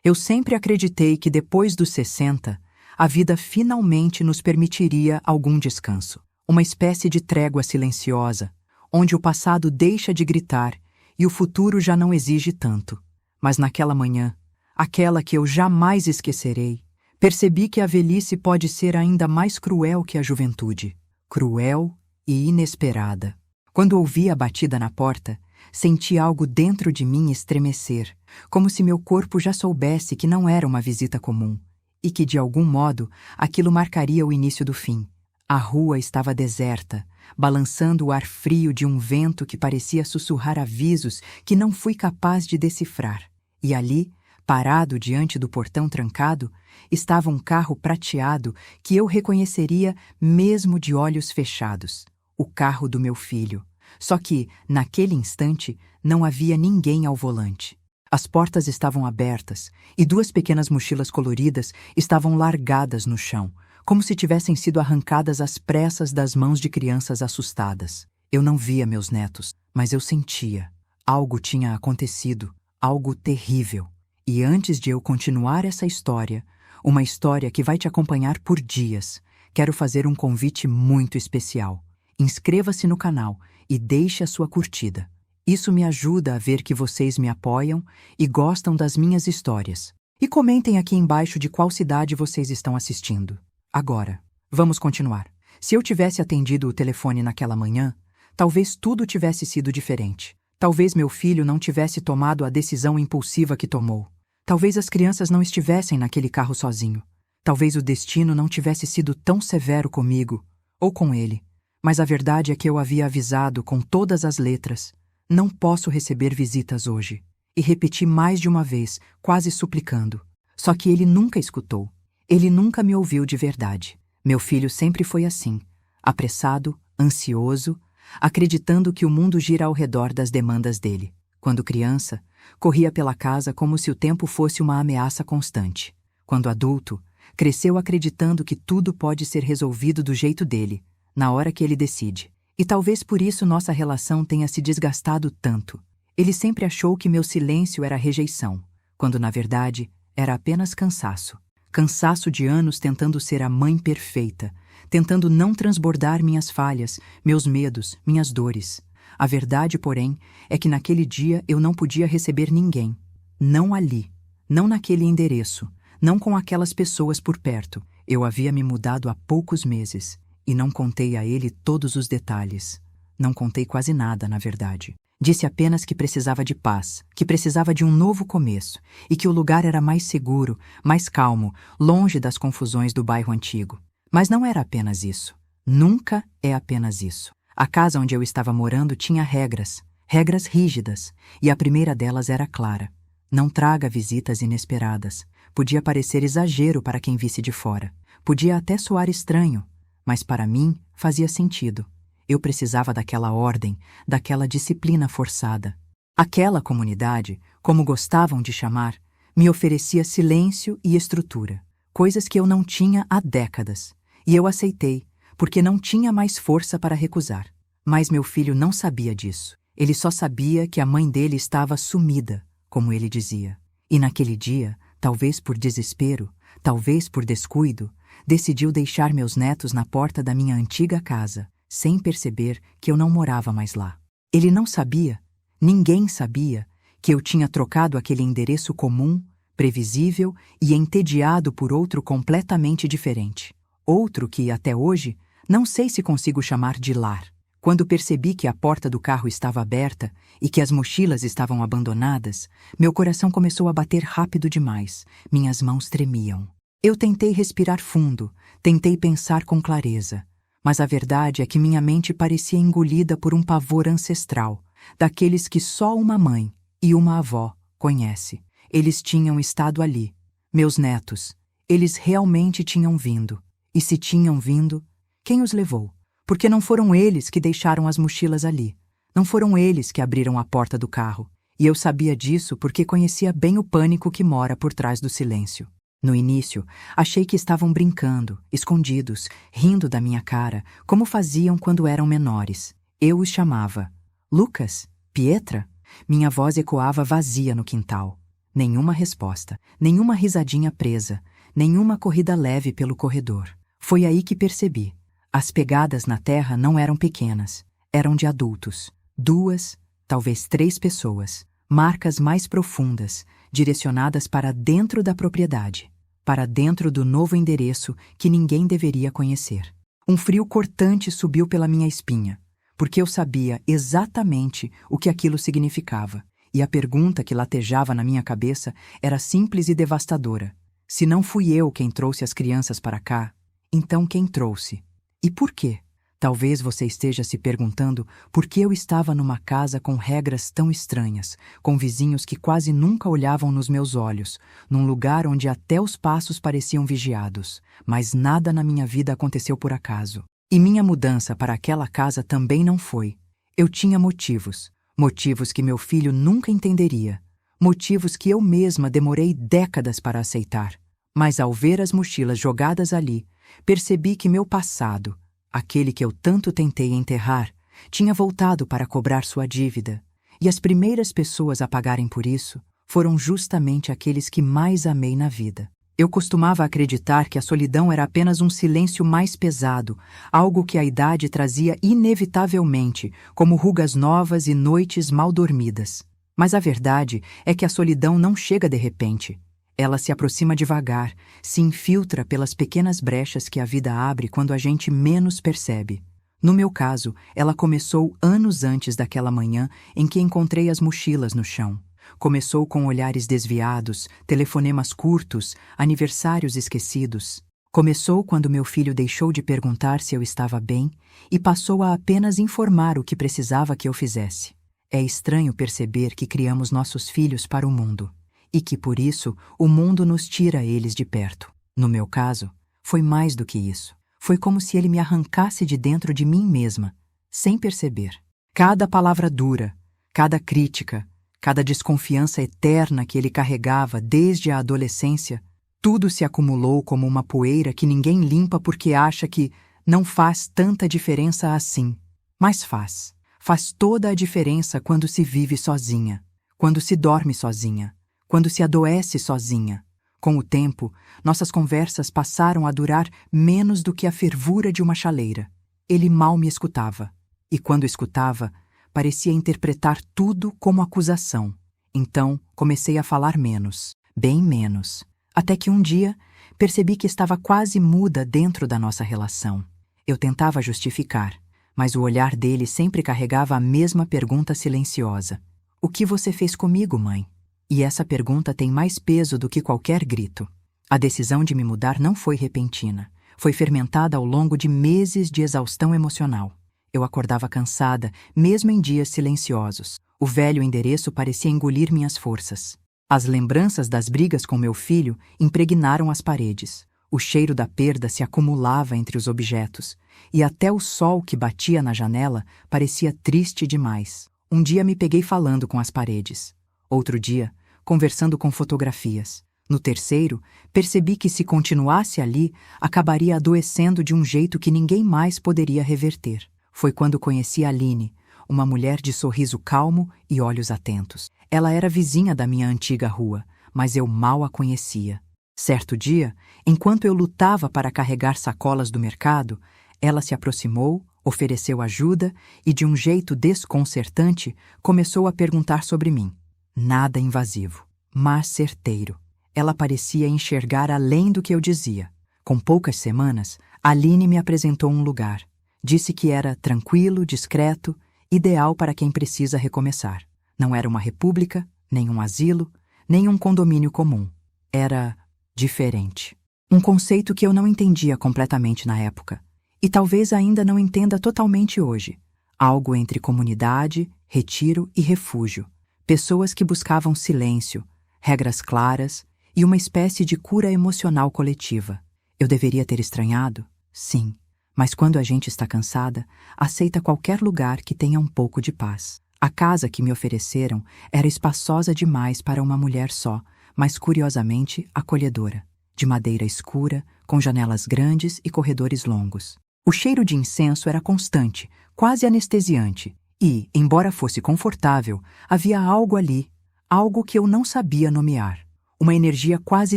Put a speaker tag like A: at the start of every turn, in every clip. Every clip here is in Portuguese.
A: Eu sempre acreditei que depois dos 60, a vida finalmente nos permitiria algum descanso. Uma espécie de trégua silenciosa, onde o passado deixa de gritar e o futuro já não exige tanto. Mas naquela manhã, aquela que eu jamais esquecerei, percebi que a velhice pode ser ainda mais cruel que a juventude. Cruel e inesperada. Quando ouvi a batida na porta, senti algo dentro de mim estremecer, como se meu corpo já soubesse que não era uma visita comum, e que, de algum modo, aquilo marcaria o início do fim. A rua estava deserta, balançando o ar frio de um vento que parecia sussurrar avisos que não fui capaz de decifrar. E ali, parado diante do portão trancado, estava um carro prateado que eu reconheceria mesmo de olhos fechados. O carro do meu filho. Só que, naquele instante, não havia ninguém ao volante. As portas estavam abertas e 2 pequenas mochilas coloridas estavam largadas no chão, como se tivessem sido arrancadas às pressas das mãos de crianças assustadas. Eu não via meus netos, mas eu sentia. Algo tinha acontecido, algo terrível. E antes de eu continuar essa história, uma história que vai te acompanhar por dias, quero fazer um convite muito especial. Inscreva-se no canal e deixe a sua curtida. Isso me ajuda a ver que vocês me apoiam e gostam das minhas histórias. E comentem aqui embaixo de qual cidade vocês estão assistindo. Agora, vamos continuar. Se eu tivesse atendido o telefone naquela manhã, talvez tudo tivesse sido diferente. Talvez meu filho não tivesse tomado a decisão impulsiva que tomou. Talvez as crianças não estivessem naquele carro sozinho. Talvez o destino não tivesse sido tão severo comigo ou com ele. Mas a verdade é que eu havia avisado com todas as letras: não posso receber visitas hoje. E repeti mais de uma vez, quase suplicando. Só que ele nunca escutou. Ele nunca me ouviu de verdade. Meu filho sempre foi assim, apressado, ansioso, acreditando que o mundo gira ao redor das demandas dele. Quando criança, corria pela casa como se o tempo fosse uma ameaça constante. Quando adulto, cresceu acreditando que tudo pode ser resolvido do jeito dele, na hora que ele decide. E talvez por isso nossa relação tenha se desgastado tanto. Ele sempre achou que meu silêncio era rejeição, quando na verdade era apenas cansaço. Cansaço de anos tentando ser a mãe perfeita, tentando não transbordar minhas falhas, meus medos, minhas dores. A verdade, porém, é que naquele dia eu não podia receber ninguém. Não ali, não naquele endereço, não com aquelas pessoas por perto. Eu havia me mudado há poucos meses. E não contei a ele todos os detalhes. Não contei quase nada, na verdade. Disse apenas que precisava de paz, que precisava de um novo começo, e que o lugar era mais seguro, mais calmo, longe das confusões do bairro antigo. Mas não era apenas isso. Nunca é apenas isso. A casa onde eu estava morando tinha regras rígidas, e a primeira delas era clara. Não traga visitas inesperadas. Podia parecer exagero para quem visse de fora. Podia até soar estranho. Mas para mim fazia sentido. Eu precisava daquela ordem, daquela disciplina forçada. Aquela comunidade, como gostavam de chamar, me oferecia silêncio e estrutura, coisas que eu não tinha há décadas. E eu aceitei, porque não tinha mais força para recusar. Mas meu filho não sabia disso. Ele só sabia que a mãe dele estava sumida, como ele dizia. E naquele dia, talvez por desespero, talvez por descuido, decidiu deixar meus netos na porta da minha antiga casa, sem perceber que eu não morava mais lá. Ele não sabia, ninguém sabia, que eu tinha trocado aquele endereço comum, previsível e entediado por outro completamente diferente. Outro que, até hoje, não sei se consigo chamar de lar. Quando percebi que a porta do carro estava aberta e que as mochilas estavam abandonadas, meu coração começou a bater rápido demais, minhas mãos tremiam. Eu tentei respirar fundo, tentei pensar com clareza, mas a verdade é que minha mente parecia engolida por um pavor ancestral, daqueles que só uma mãe e uma avó conhece. Eles tinham estado ali, meus netos, eles realmente tinham vindo. E se tinham vindo, quem os levou? Porque não foram eles que deixaram as mochilas ali, não foram eles que abriram a porta do carro. E eu sabia disso porque conhecia bem o pânico que mora por trás do silêncio. No início, achei que estavam brincando, escondidos, rindo da minha cara, como faziam quando eram menores. Eu os chamava. Lucas? Pietra? Minha voz ecoava vazia no quintal. Nenhuma resposta, nenhuma risadinha presa, nenhuma corrida leve pelo corredor. Foi aí que percebi. As pegadas na terra não eram pequenas, eram de adultos. 2, talvez 3 pessoas, marcas mais profundas, direcionadas para dentro da propriedade, para dentro do novo endereço que ninguém deveria conhecer. Um frio cortante subiu pela minha espinha, porque eu sabia exatamente o que aquilo significava, e a pergunta que latejava na minha cabeça era simples e devastadora. Se não fui eu quem trouxe as crianças para cá, então quem trouxe? E por quê? Talvez você esteja se perguntando por que eu estava numa casa com regras tão estranhas, com vizinhos que quase nunca olhavam nos meus olhos, num lugar onde até os passos pareciam vigiados. Mas nada na minha vida aconteceu por acaso. E minha mudança para aquela casa também não foi. Eu tinha motivos, motivos que meu filho nunca entenderia, motivos que eu mesma demorei décadas para aceitar. Mas ao ver as mochilas jogadas ali, percebi que meu passado, aquele que eu tanto tentei enterrar, tinha voltado para cobrar sua dívida, e as primeiras pessoas a pagarem por isso foram justamente aqueles que mais amei na vida. Eu costumava acreditar que a solidão era apenas um silêncio mais pesado, algo que a idade trazia inevitavelmente, como rugas novas e noites mal dormidas. Mas a verdade é que a solidão não chega de repente. Ela se aproxima devagar, se infiltra pelas pequenas brechas que a vida abre quando a gente menos percebe. No meu caso, ela começou anos antes daquela manhã em que encontrei as mochilas no chão. Começou com olhares desviados, telefonemas curtos, aniversários esquecidos. Começou quando meu filho deixou de perguntar se eu estava bem e passou a apenas informar o que precisava que eu fizesse. É estranho perceber que criamos nossos filhos para o mundo, e que, por isso, o mundo nos tira eles de perto. No meu caso, foi mais do que isso. Foi como se ele me arrancasse de dentro de mim mesma, sem perceber. Cada palavra dura, cada crítica, cada desconfiança eterna que ele carregava desde a adolescência, tudo se acumulou como uma poeira que ninguém limpa porque acha que não faz tanta diferença assim. Mas faz. Faz toda a diferença quando se vive sozinha, quando se dorme sozinha, quando se adoece sozinha. Com o tempo, nossas conversas passaram a durar menos do que a fervura de uma chaleira. Ele mal me escutava, e quando escutava, parecia interpretar tudo como acusação. Então, comecei a falar menos, bem menos, até que um dia percebi que estava quase muda dentro da nossa relação. Eu tentava justificar, mas o olhar dele sempre carregava a mesma pergunta silenciosa. O que você fez comigo, mãe? E essa pergunta tem mais peso do que qualquer grito. A decisão de me mudar não foi repentina. Foi fermentada ao longo de meses de exaustão emocional. Eu acordava cansada, mesmo em dias silenciosos. O velho endereço parecia engolir minhas forças. As lembranças das brigas com meu filho impregnaram as paredes. O cheiro da perda se acumulava entre os objetos, e até o sol que batia na janela parecia triste demais. Um dia me peguei falando com as paredes. Outro dia, conversando com fotografias. No terceiro, percebi que se continuasse ali, acabaria adoecendo de um jeito que ninguém mais poderia reverter. Foi quando conheci a Aline, uma mulher de sorriso calmo e olhos atentos. Ela era vizinha da minha antiga rua, mas eu mal a conhecia. Certo dia, enquanto eu lutava para carregar sacolas do mercado, ela se aproximou, ofereceu ajuda e, de um jeito desconcertante, começou a perguntar sobre mim. Nada invasivo, mas certeiro. Ela parecia enxergar além do que eu dizia. Com poucas semanas, Aline me apresentou um lugar. Disse que era tranquilo, discreto, ideal para quem precisa recomeçar. Não era uma república, nem um asilo, nem um condomínio comum. Era diferente. Um conceito que eu não entendia completamente na época, e talvez ainda não entenda totalmente hoje. Algo entre comunidade, retiro e refúgio. Pessoas que buscavam silêncio, regras claras e uma espécie de cura emocional coletiva. Eu deveria ter estranhado? Sim. Mas quando a gente está cansada, aceita qualquer lugar que tenha um pouco de paz. A casa que me ofereceram era espaçosa demais para uma mulher só, mas curiosamente acolhedora. De madeira escura, com janelas grandes e corredores longos. O cheiro de incenso era constante, quase anestesiante. E, embora fosse confortável, havia algo ali, algo que eu não sabia nomear. Uma energia quase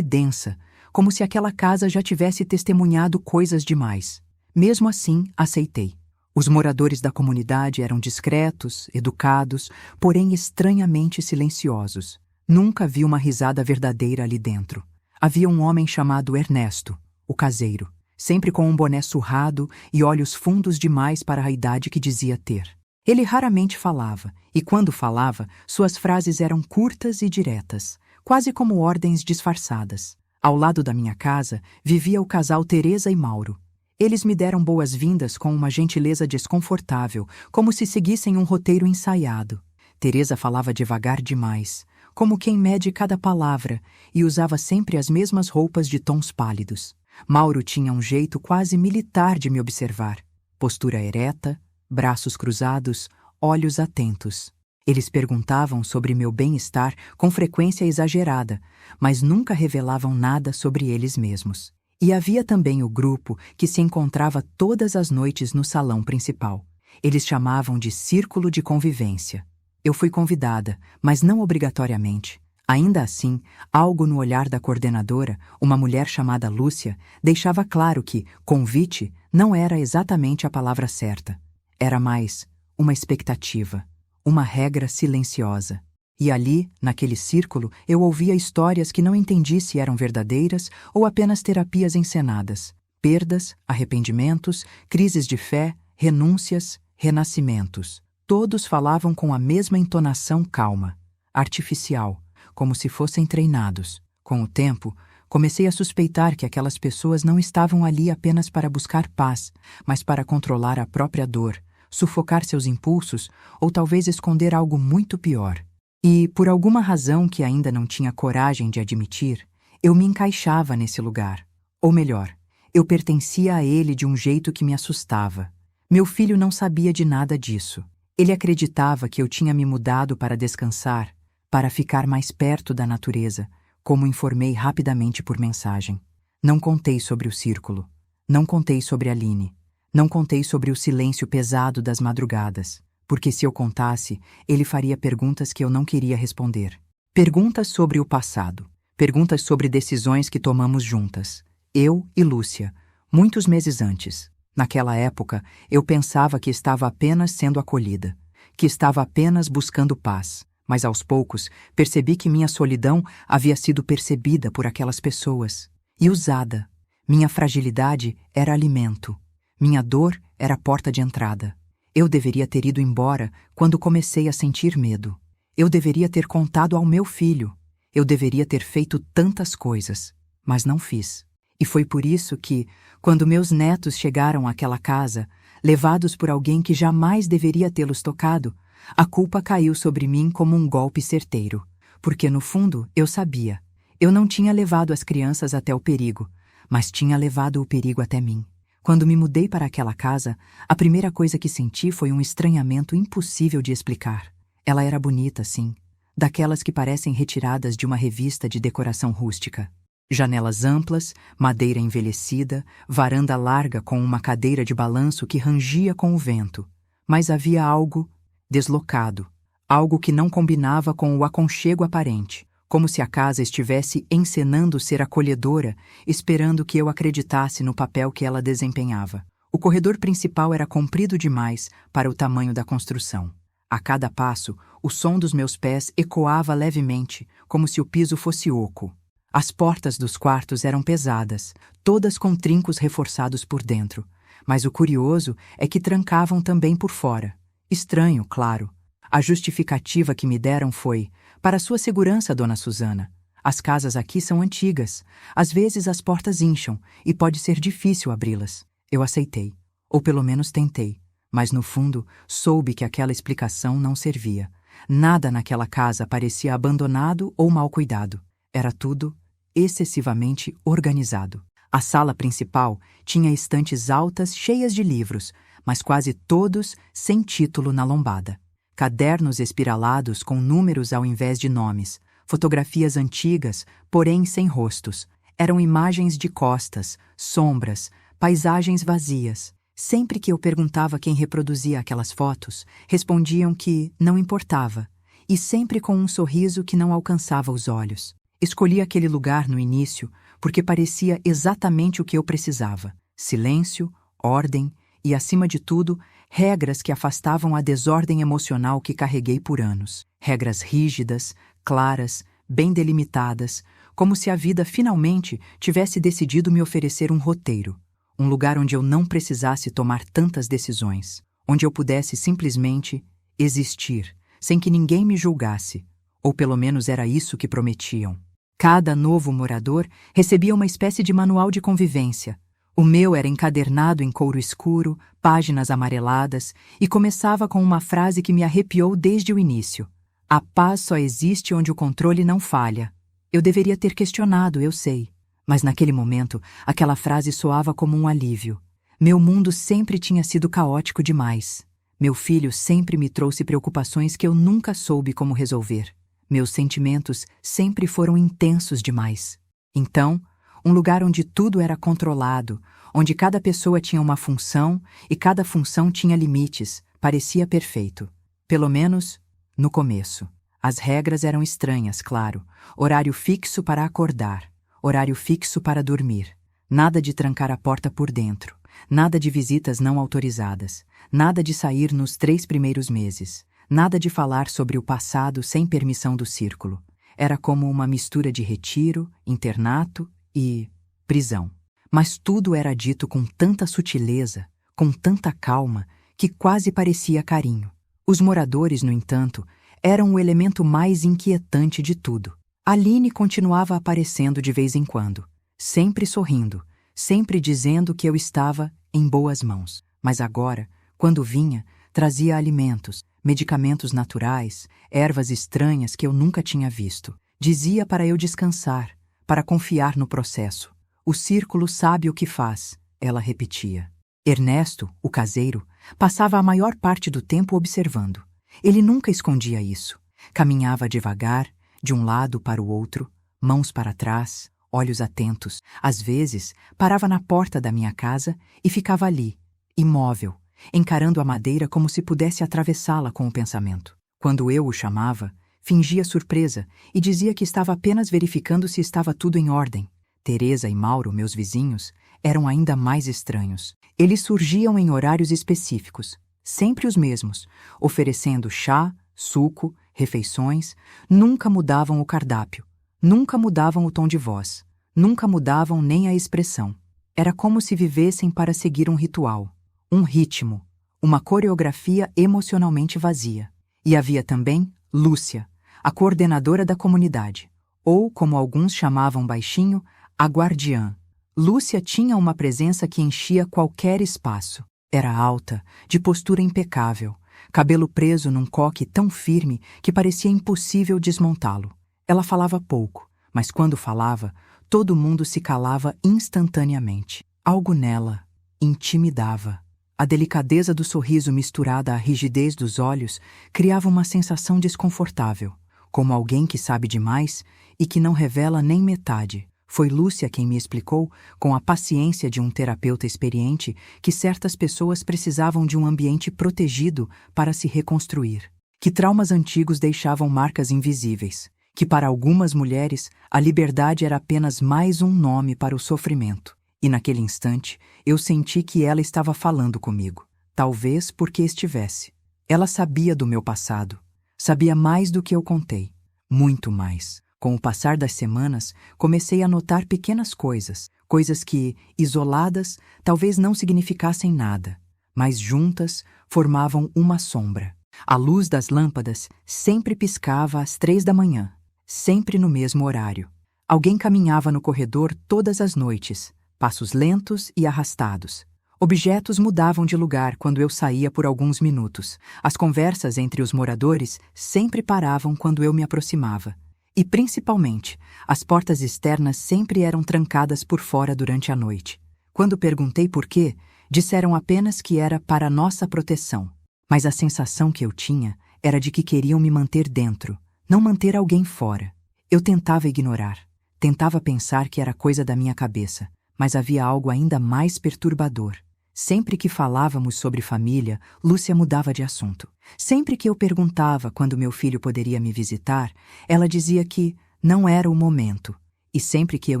A: densa, como se aquela casa já tivesse testemunhado coisas demais. Mesmo assim, aceitei. Os moradores da comunidade eram discretos, educados, porém estranhamente silenciosos. Nunca vi uma risada verdadeira ali dentro. Havia um homem chamado Ernesto, o caseiro, sempre com um boné surrado e olhos fundos demais para a idade que dizia ter. Ele raramente falava, e quando falava, suas frases eram curtas e diretas, quase como ordens disfarçadas. Ao lado da minha casa, vivia o casal Teresa e Mauro. Eles me deram boas-vindas com uma gentileza desconfortável, como se seguissem um roteiro ensaiado. Teresa falava devagar demais, como quem mede cada palavra, e usava sempre as mesmas roupas de tons pálidos. Mauro tinha um jeito quase militar de me observar. Postura ereta, braços cruzados, olhos atentos. Eles perguntavam sobre meu bem-estar com frequência exagerada, mas nunca revelavam nada sobre eles mesmos. E havia também o grupo que se encontrava todas as noites no salão principal. Eles chamavam de Círculo de Convivência. Eu fui convidada, mas não obrigatoriamente. Ainda assim, algo no olhar da coordenadora, uma mulher chamada Lúcia, deixava claro que convite não era exatamente a palavra certa. Era mais uma expectativa, uma regra silenciosa. E ali, naquele círculo, eu ouvia histórias que não entendi se eram verdadeiras ou apenas terapias encenadas. Perdas, arrependimentos, crises de fé, renúncias, renascimentos. Todos falavam com a mesma entonação calma, artificial, como se fossem treinados. Com o tempo, comecei a suspeitar que aquelas pessoas não estavam ali apenas para buscar paz, mas para controlar a própria dor, sufocar seus impulsos ou talvez esconder algo muito pior. E, por alguma razão que ainda não tinha coragem de admitir, eu me encaixava nesse lugar. Ou melhor, eu pertencia a ele de um jeito que me assustava. Meu filho não sabia de nada disso. Ele acreditava que eu tinha me mudado para descansar, para ficar mais perto da natureza, como informei rapidamente por mensagem. Não contei sobre o círculo. Não contei sobre Aline. Não contei sobre o silêncio pesado das madrugadas. Porque se eu contasse, ele faria perguntas que eu não queria responder. Perguntas sobre o passado. Perguntas sobre decisões que tomamos juntas. Eu e Lúcia, muitos meses antes. Naquela época, eu pensava que estava apenas sendo acolhida, que estava apenas buscando paz. Mas aos poucos, percebi que minha solidão havia sido percebida por aquelas pessoas e usada. Minha fragilidade era alimento. Minha dor era porta de entrada. Eu deveria ter ido embora quando comecei a sentir medo. Eu deveria ter contado ao meu filho. Eu deveria ter feito tantas coisas, mas não fiz. E foi por isso que, quando meus netos chegaram àquela casa, levados por alguém que jamais deveria tê-los tocado, a culpa caiu sobre mim como um golpe certeiro. Porque, no fundo, eu sabia. Eu não tinha levado as crianças até o perigo, mas tinha levado o perigo até mim. Quando me mudei para aquela casa, a primeira coisa que senti foi um estranhamento impossível de explicar. Ela era bonita, sim, daquelas que parecem retiradas de uma revista de decoração rústica. Janelas amplas, madeira envelhecida, varanda larga com uma cadeira de balanço que rangia com o vento. Mas havia algo deslocado, algo que não combinava com o aconchego aparente. Como se a casa estivesse encenando ser acolhedora, esperando que eu acreditasse no papel que ela desempenhava. O corredor principal era comprido demais para o tamanho da construção. A cada passo, o som dos meus pés ecoava levemente, como se o piso fosse oco. As portas dos quartos eram pesadas, todas com trincos reforçados por dentro, mas o curioso é que trancavam também por fora. Estranho, claro. A justificativa que me deram foi: para sua segurança, dona Susana. As casas aqui são antigas. Às vezes as portas incham e pode ser difícil abri-las. Eu aceitei, ou pelo menos tentei, mas no fundo soube que aquela explicação não servia. Nada naquela casa parecia abandonado ou mal cuidado. Era tudo excessivamente organizado. A sala principal tinha estantes altas cheias de livros, mas quase todos sem título na lombada. Cadernos espiralados com números ao invés de nomes, fotografias antigas, porém sem rostos. Eram imagens de costas, sombras, paisagens vazias. Sempre que eu perguntava quem reproduzia aquelas fotos, respondiam que não importava. e sempre com um sorriso que não alcançava os olhos. Escolhi aquele lugar no início porque parecia exatamente o que eu precisava: silêncio, ordem e, acima de tudo, regras que afastavam a desordem emocional que carreguei por anos. Regras rígidas, claras, bem delimitadas, como se a vida finalmente tivesse decidido me oferecer um roteiro. Um lugar onde eu não precisasse tomar tantas decisões. Onde eu pudesse simplesmente existir, sem que ninguém me julgasse. Ou pelo menos era isso que prometiam. Cada novo morador recebia uma espécie de manual de convivência. O meu era encadernado em couro escuro, páginas amareladas, e começava com uma frase que me arrepiou desde o início: "A paz só existe onde o controle não falha." Eu deveria ter questionado, eu sei. Mas naquele momento, aquela frase soava como um alívio. Meu mundo sempre tinha sido caótico demais. Meu filho sempre me trouxe preocupações que eu nunca soube como resolver. Meus sentimentos sempre foram intensos demais. Então, um lugar onde tudo era controlado, onde cada pessoa tinha uma função e cada função tinha limites, parecia perfeito. Pelo menos, no começo. As regras eram estranhas, claro. Horário fixo para acordar, horário fixo para dormir. Nada de trancar a porta por dentro. Nada de visitas não autorizadas. Nada de sair nos 3 primeiros meses. Nada de falar sobre o passado sem permissão do círculo. Era como uma mistura de retiro, internato e prisão. Mas tudo era dito com tanta sutileza, com tanta calma, que quase parecia carinho. Os moradores, no entanto, eram o elemento mais inquietante de tudo. Aline continuava aparecendo de vez em quando, sempre sorrindo, sempre dizendo que eu estava em boas mãos. Mas agora, quando vinha, trazia alimentos, medicamentos naturais, ervas estranhas que eu nunca tinha visto. Dizia para eu descansar, para confiar no processo. O círculo sabe o que faz, ela repetia. Ernesto, o caseiro, passava a maior parte do tempo observando. Ele nunca escondia isso. Caminhava devagar, de um lado para o outro, mãos para trás, olhos atentos. Às vezes, parava na porta da minha casa e ficava ali, imóvel, encarando a madeira como se pudesse atravessá-la com o pensamento. Quando eu o chamava, fingia surpresa e dizia que estava apenas verificando se estava tudo em ordem. Teresa e Mauro, meus vizinhos, eram ainda mais estranhos. Eles surgiam em horários específicos, sempre os mesmos, oferecendo chá, suco, refeições. Nunca mudavam o cardápio, nunca mudavam o tom de voz, nunca mudavam nem a expressão. Era como se vivessem para seguir um ritual, um ritmo, uma coreografia emocionalmente vazia. E havia também Lúcia, a coordenadora da comunidade, ou, como alguns chamavam baixinho, a guardiã. Lúcia tinha uma presença que enchia qualquer espaço. Era alta, de postura impecável, cabelo preso num coque tão firme que parecia impossível desmontá-lo. Ela falava pouco, mas quando falava, todo mundo se calava instantaneamente. Algo nela intimidava. A delicadeza do sorriso misturada à rigidez dos olhos criava uma sensação desconfortável, como alguém que sabe demais e que não revela nem metade. Foi Lúcia quem me explicou, com a paciência de um terapeuta experiente, que certas pessoas precisavam de um ambiente protegido para se reconstruir, que traumas antigos deixavam marcas invisíveis, que para algumas mulheres a liberdade era apenas mais um nome para o sofrimento. E naquele instante eu senti que ela estava falando comigo, talvez porque estivesse. Ela sabia do meu passado, sabia mais do que eu contei, muito mais. Com o passar das semanas, comecei a notar pequenas coisas, coisas que, isoladas, talvez não significassem nada, mas juntas formavam uma sombra. A luz das lâmpadas sempre piscava às 3 da manhã, sempre no mesmo horário. Alguém caminhava no corredor todas as noites, passos lentos e arrastados. Objetos mudavam de lugar quando eu saía por alguns minutos. As conversas entre os moradores sempre paravam quando eu me aproximava. E, principalmente, as portas externas sempre eram trancadas por fora durante a noite. Quando perguntei por quê, disseram apenas que era para nossa proteção. Mas a sensação que eu tinha era de que queriam me manter dentro, não manter alguém fora. Eu tentava ignorar, tentava pensar que era coisa da minha cabeça, mas havia algo ainda mais perturbador. Sempre que falávamos sobre família, Lúcia mudava de assunto. Sempre que eu perguntava quando meu filho poderia me visitar, ela dizia que não era o momento. E sempre que eu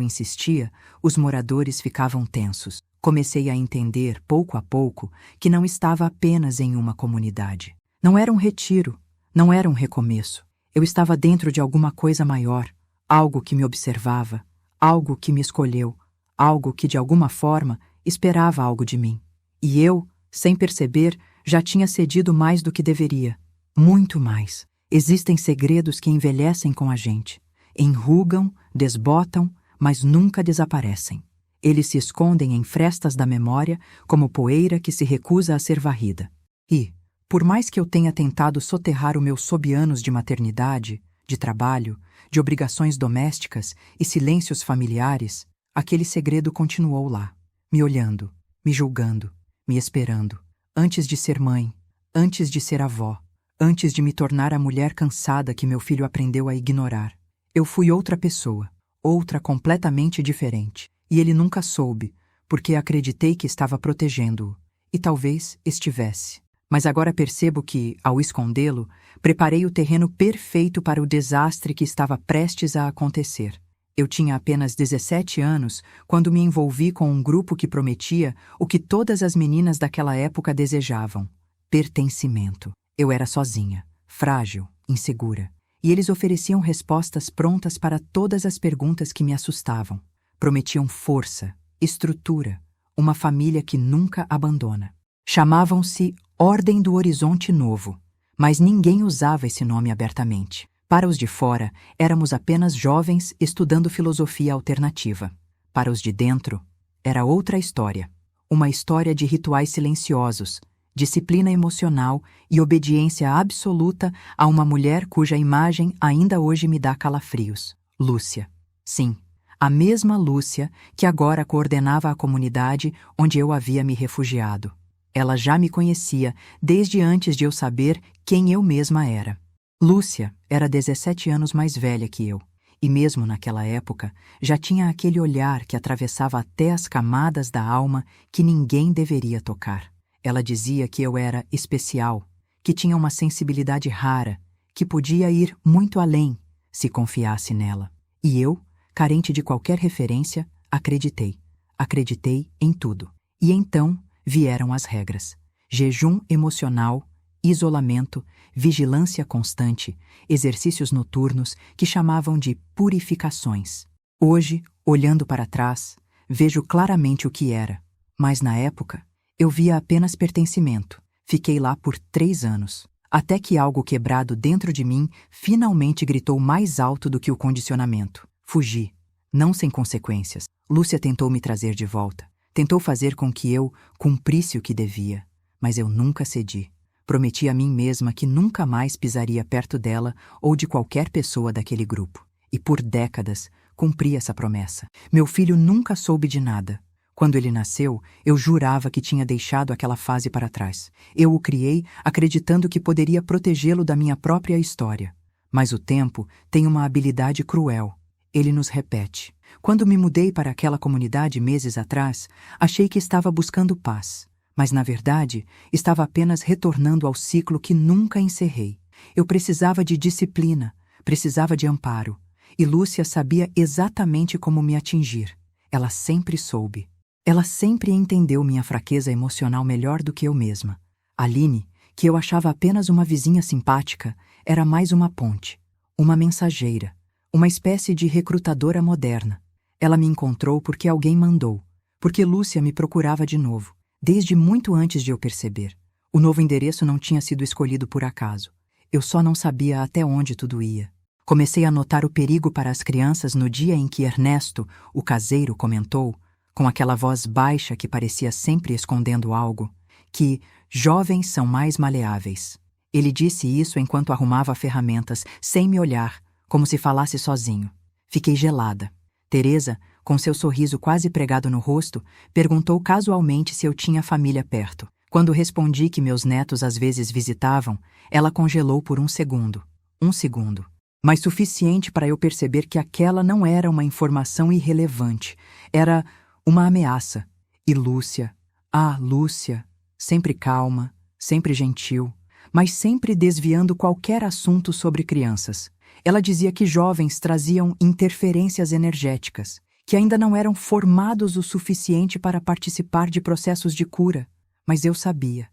A: insistia, os moradores ficavam tensos. Comecei a entender, pouco a pouco, que não estava apenas em uma comunidade. Não era um retiro, não era um recomeço. Eu estava dentro de alguma coisa maior, algo que me observava, algo que me escolheu, algo que, de alguma forma, esperava algo de mim. E eu, sem perceber, já tinha cedido mais do que deveria. Muito mais. Existem segredos que envelhecem com a gente. Enrugam, desbotam, mas nunca desaparecem. Eles se escondem em frestas da memória como poeira que se recusa a ser varrida. E, por mais que eu tenha tentado soterrar o meu sob anos de maternidade, de trabalho, de obrigações domésticas e silêncios familiares, aquele segredo continuou lá, me olhando, me julgando, me esperando, antes de ser mãe, antes de ser avó, antes de me tornar a mulher cansada que meu filho aprendeu a ignorar. Eu fui outra pessoa, outra completamente diferente, e ele nunca soube, porque acreditei que estava protegendo-o, e talvez estivesse. Mas agora percebo que, ao escondê-lo, preparei o terreno perfeito para o desastre que estava prestes a acontecer. Eu tinha apenas 17 anos quando me envolvi com um grupo que prometia o que todas as meninas daquela época desejavam: pertencimento. Eu era sozinha, frágil, insegura, e eles ofereciam respostas prontas para todas as perguntas que me assustavam. Prometiam força, estrutura, uma família que nunca abandona. Chamavam-se Ordem do Horizonte Novo, mas ninguém usava esse nome abertamente. Para os de fora, éramos apenas jovens estudando filosofia alternativa. Para os de dentro, era outra história. Uma história de rituais silenciosos, disciplina emocional e obediência absoluta a uma mulher cuja imagem ainda hoje me dá calafrios. Lúcia. Sim, a mesma Lúcia que agora coordenava a comunidade onde eu havia me refugiado. Ela já me conhecia desde antes de eu saber quem eu mesma era. Lúcia era 17 anos mais velha que eu, e mesmo naquela época já tinha aquele olhar que atravessava até as camadas da alma que ninguém deveria tocar. Ela dizia que eu era especial, que tinha uma sensibilidade rara, que podia ir muito além se confiasse nela. E eu, carente de qualquer referência, acreditei. Acreditei em tudo. E então vieram as regras: jejum emocional, isolamento, vigilância constante, exercícios noturnos que chamavam de purificações. Hoje, olhando para trás, vejo claramente o que era, mas na época eu via apenas pertencimento. Fiquei lá por 3 anos, até que algo quebrado dentro de mim finalmente gritou mais alto do que o condicionamento. Fugi, não sem consequências. Lúcia tentou me trazer de volta, tentou fazer com que eu cumprisse o que devia, mas eu nunca cedi. Prometi a mim mesma que nunca mais pisaria perto dela ou de qualquer pessoa daquele grupo. E por décadas cumpri essa promessa. Meu filho nunca soube de nada. Quando ele nasceu, eu jurava que tinha deixado aquela fase para trás. Eu o criei acreditando que poderia protegê-lo da minha própria história. Mas o tempo tem uma habilidade cruel. Ele nos repete. Quando me mudei para aquela comunidade meses atrás, achei que estava buscando paz. Mas, na verdade, estava apenas retornando ao ciclo que nunca encerrei. Eu precisava de disciplina, precisava de amparo. E Lúcia sabia exatamente como me atingir. Ela sempre soube. Ela sempre entendeu minha fraqueza emocional melhor do que eu mesma. Aline, que eu achava apenas uma vizinha simpática, era mais uma ponte, uma mensageira, uma espécie de recrutadora moderna. Ela me encontrou porque alguém mandou, porque Lúcia me procurava de novo. Desde muito antes de eu perceber. O novo endereço não tinha sido escolhido por acaso. Eu só não sabia até onde tudo ia. Comecei a notar o perigo para as crianças no dia em que Ernesto, o caseiro, comentou, com aquela voz baixa que parecia sempre escondendo algo, que jovens são mais maleáveis. Ele disse isso enquanto arrumava ferramentas, sem me olhar, como se falasse sozinho. Fiquei gelada. Teresa, com seu sorriso quase pregado no rosto, perguntou casualmente se eu tinha família perto. Quando respondi que meus netos às vezes visitavam, ela congelou por 1 segundo. 1 segundo. Mas suficiente para eu perceber que aquela não era uma informação irrelevante. Era uma ameaça. E Lúcia, Ah, Lúcia, sempre calma, sempre gentil, mas sempre desviando qualquer assunto sobre crianças. Ela dizia que jovens traziam interferências energéticas, que ainda não eram formados o suficiente para participar de processos de cura. Mas eu sabia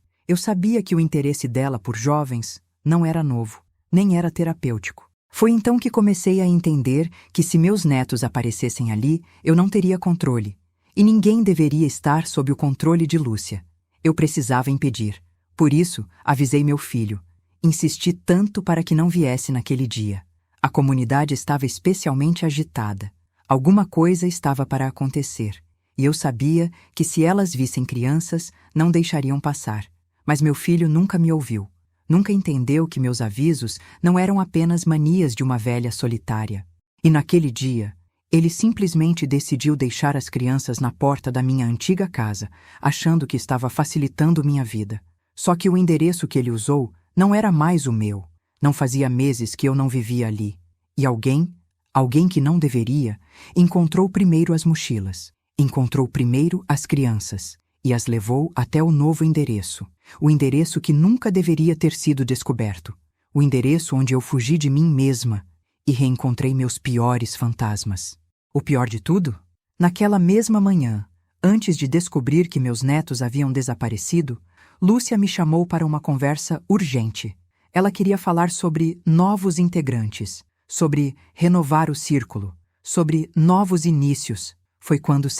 A: que o interesse dela por jovens não era novo, nem era terapêutico. Foi então que comecei a entender que se meus netos aparecessem ali, eu não teria controle, e ninguém deveria estar sob o controle de Lúcia. Eu precisava impedir. Por isso, avisei meu filho. Insisti tanto para que não viesse naquele dia. A comunidade estava especialmente agitada. Alguma coisa estava para acontecer, e eu sabia que se elas vissem crianças, não deixariam passar. Mas meu filho nunca me ouviu. Nunca entendeu que meus avisos não eram apenas manias de uma velha solitária. E naquele dia, ele simplesmente decidiu deixar as crianças na porta da minha antiga casa, achando que estava facilitando minha vida. Só que o endereço que ele usou não era mais o meu. Não fazia meses que eu não vivia ali. E alguém que não deveria, encontrou primeiro as mochilas, encontrou primeiro as crianças e as levou até o novo endereço. O endereço que nunca deveria ter sido descoberto. O endereço onde eu fugi de mim mesma e reencontrei meus piores fantasmas. O pior de tudo? Naquela mesma manhã, antes de descobrir que meus netos haviam desaparecido, Lúcia me chamou para uma conversa urgente. Ela queria falar sobre novos integrantes, sobre renovar o círculo, sobre novos inícios. Foi quando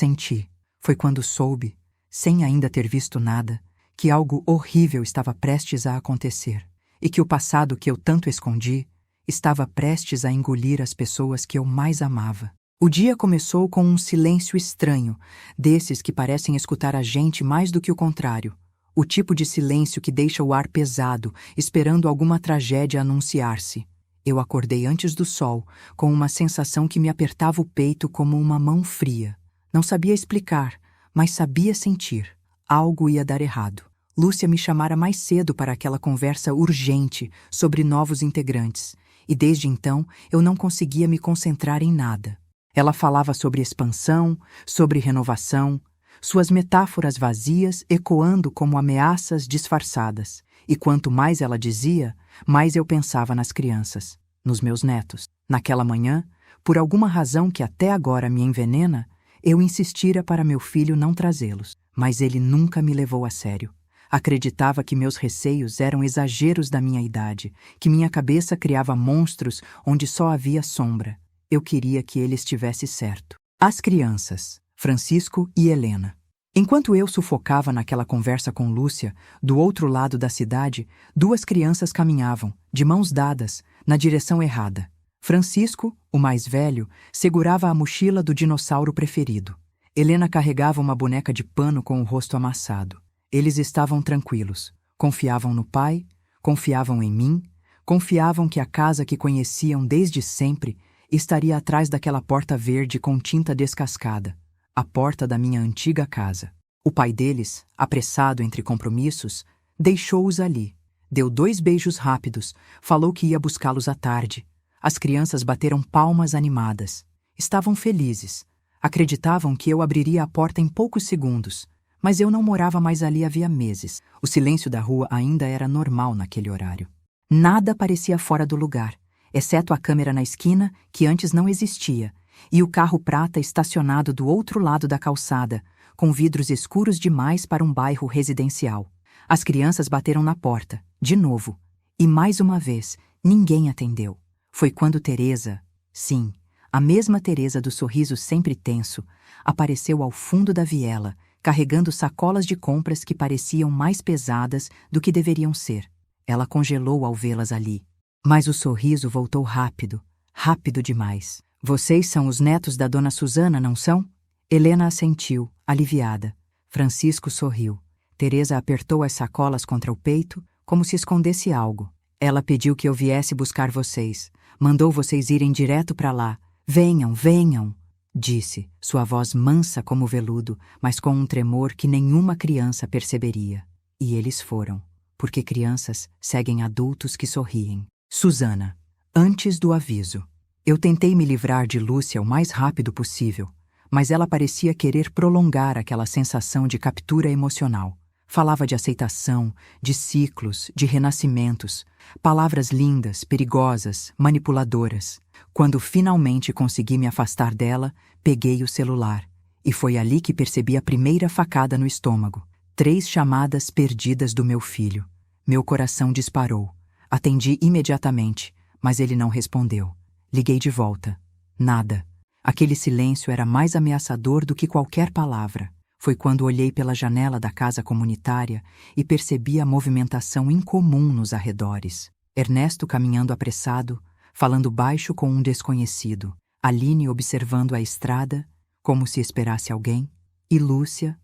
A: soube, sem ainda ter visto nada, que algo horrível estava prestes a acontecer e que o passado que eu tanto escondi estava prestes a engolir as pessoas que eu mais amava. O dia começou com um silêncio estranho, desses que parecem escutar a gente mais do que o contrário. O tipo de silêncio que deixa o ar pesado, esperando alguma tragédia anunciar-se. Eu acordei antes do sol, com uma sensação que me apertava o peito como uma mão fria. Não sabia explicar, mas sabia sentir. Algo ia dar errado. Lúcia me chamara mais cedo para aquela conversa urgente sobre novos integrantes, e desde então eu não conseguia me concentrar em nada. Ela falava sobre expansão, sobre renovação, suas metáforas vazias ecoando como ameaças disfarçadas. E quanto mais ela dizia, mais eu pensava nas crianças, nos meus netos. Naquela manhã, por alguma razão que até agora me envenena, eu insistira para meu filho não trazê-los. Mas ele nunca me levou a sério. Acreditava que meus receios eram exageros da minha idade, que minha cabeça criava monstros onde só havia sombra. Eu queria que ele estivesse certo. As crianças, Francisco e Helena. Enquanto eu sufocava naquela conversa com Lúcia, do outro lado da cidade, duas crianças caminhavam, de mãos dadas, na direção errada. Francisco, o mais velho, segurava a mochila do dinossauro preferido. Helena carregava uma boneca de pano com o rosto amassado. Eles estavam tranquilos. Confiavam no pai, confiavam em mim, confiavam que a casa que conheciam desde sempre estaria atrás daquela porta verde com tinta descascada, a porta da minha antiga casa. O pai deles, apressado entre compromissos, deixou-os ali. Deu 2 beijos rápidos, falou que ia buscá-los à tarde. As crianças bateram palmas animadas. Estavam felizes. Acreditavam que eu abriria a porta em poucos segundos, mas eu não morava mais ali havia meses. O silêncio da rua ainda era normal naquele horário. Nada parecia fora do lugar, exceto a câmera na esquina, que antes não existia, e o carro prata estacionado do outro lado da calçada, com vidros escuros demais para um bairro residencial. As crianças bateram na porta, de novo, e mais uma vez, ninguém atendeu. Foi quando Teresa, sim, a mesma Teresa do sorriso sempre tenso, apareceu ao fundo da viela, carregando sacolas de compras que pareciam mais pesadas do que deveriam ser. Ela congelou ao vê-las ali. Mas o sorriso voltou rápido, rápido demais. Vocês são os netos da dona Susana, não são? Helena assentiu, aliviada. Francisco sorriu. Teresa apertou as sacolas contra o peito, como se escondesse algo. Ela pediu que eu viesse buscar vocês. Mandou vocês irem direto para lá. Venham, venham, disse, sua voz mansa como veludo, mas com um tremor que nenhuma criança perceberia. E eles foram, porque crianças seguem adultos que sorriem. Susana, antes do aviso. Eu tentei me livrar de Lúcia o mais rápido possível, mas ela parecia querer prolongar aquela sensação de captura emocional. Falava de aceitação, de ciclos, de renascimentos, palavras lindas, perigosas, manipuladoras. Quando finalmente consegui me afastar dela, peguei o celular. E foi ali que percebi a primeira facada no estômago. 3 chamadas perdidas do meu filho. Meu coração disparou. Atendi imediatamente, mas ele não respondeu. Liguei de volta. Nada. Aquele silêncio era mais ameaçador do que qualquer palavra. Foi quando olhei pela janela da casa comunitária e percebi a movimentação incomum nos arredores. Ernesto caminhando apressado, falando baixo com um desconhecido. Aline observando a estrada, como se esperasse alguém. E Lúcia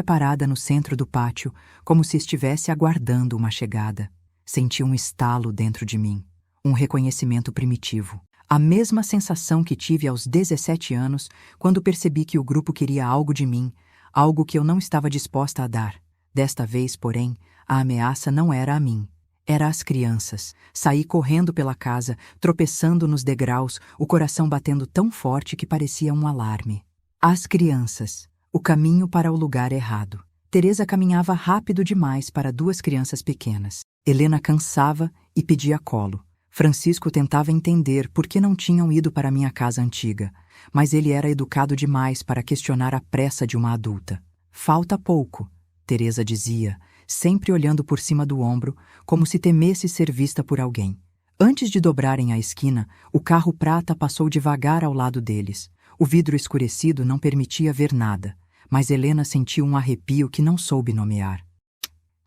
A: parada no centro do pátio, como se estivesse aguardando uma chegada. Senti um estalo dentro de mim, um reconhecimento primitivo. A mesma sensação que tive aos 17 anos, quando percebi que o grupo queria algo de mim, algo que eu não estava disposta a dar. Desta vez, porém, a ameaça não era a mim. Era às crianças. Saí correndo pela casa, tropeçando nos degraus, o coração batendo tão forte que parecia um alarme. As crianças. O caminho para o lugar errado. Teresa caminhava rápido demais para 2 crianças pequenas. Helena cansava e pedia colo. Francisco tentava entender por que não tinham ido para minha casa antiga, mas ele era educado demais para questionar a pressa de uma adulta. Falta pouco, Teresa dizia, sempre olhando por cima do ombro, como se temesse ser vista por alguém. Antes de dobrarem a esquina, o carro prata passou devagar ao lado deles. O vidro escurecido não permitia ver nada, mas Helena sentiu um arrepio que não soube nomear.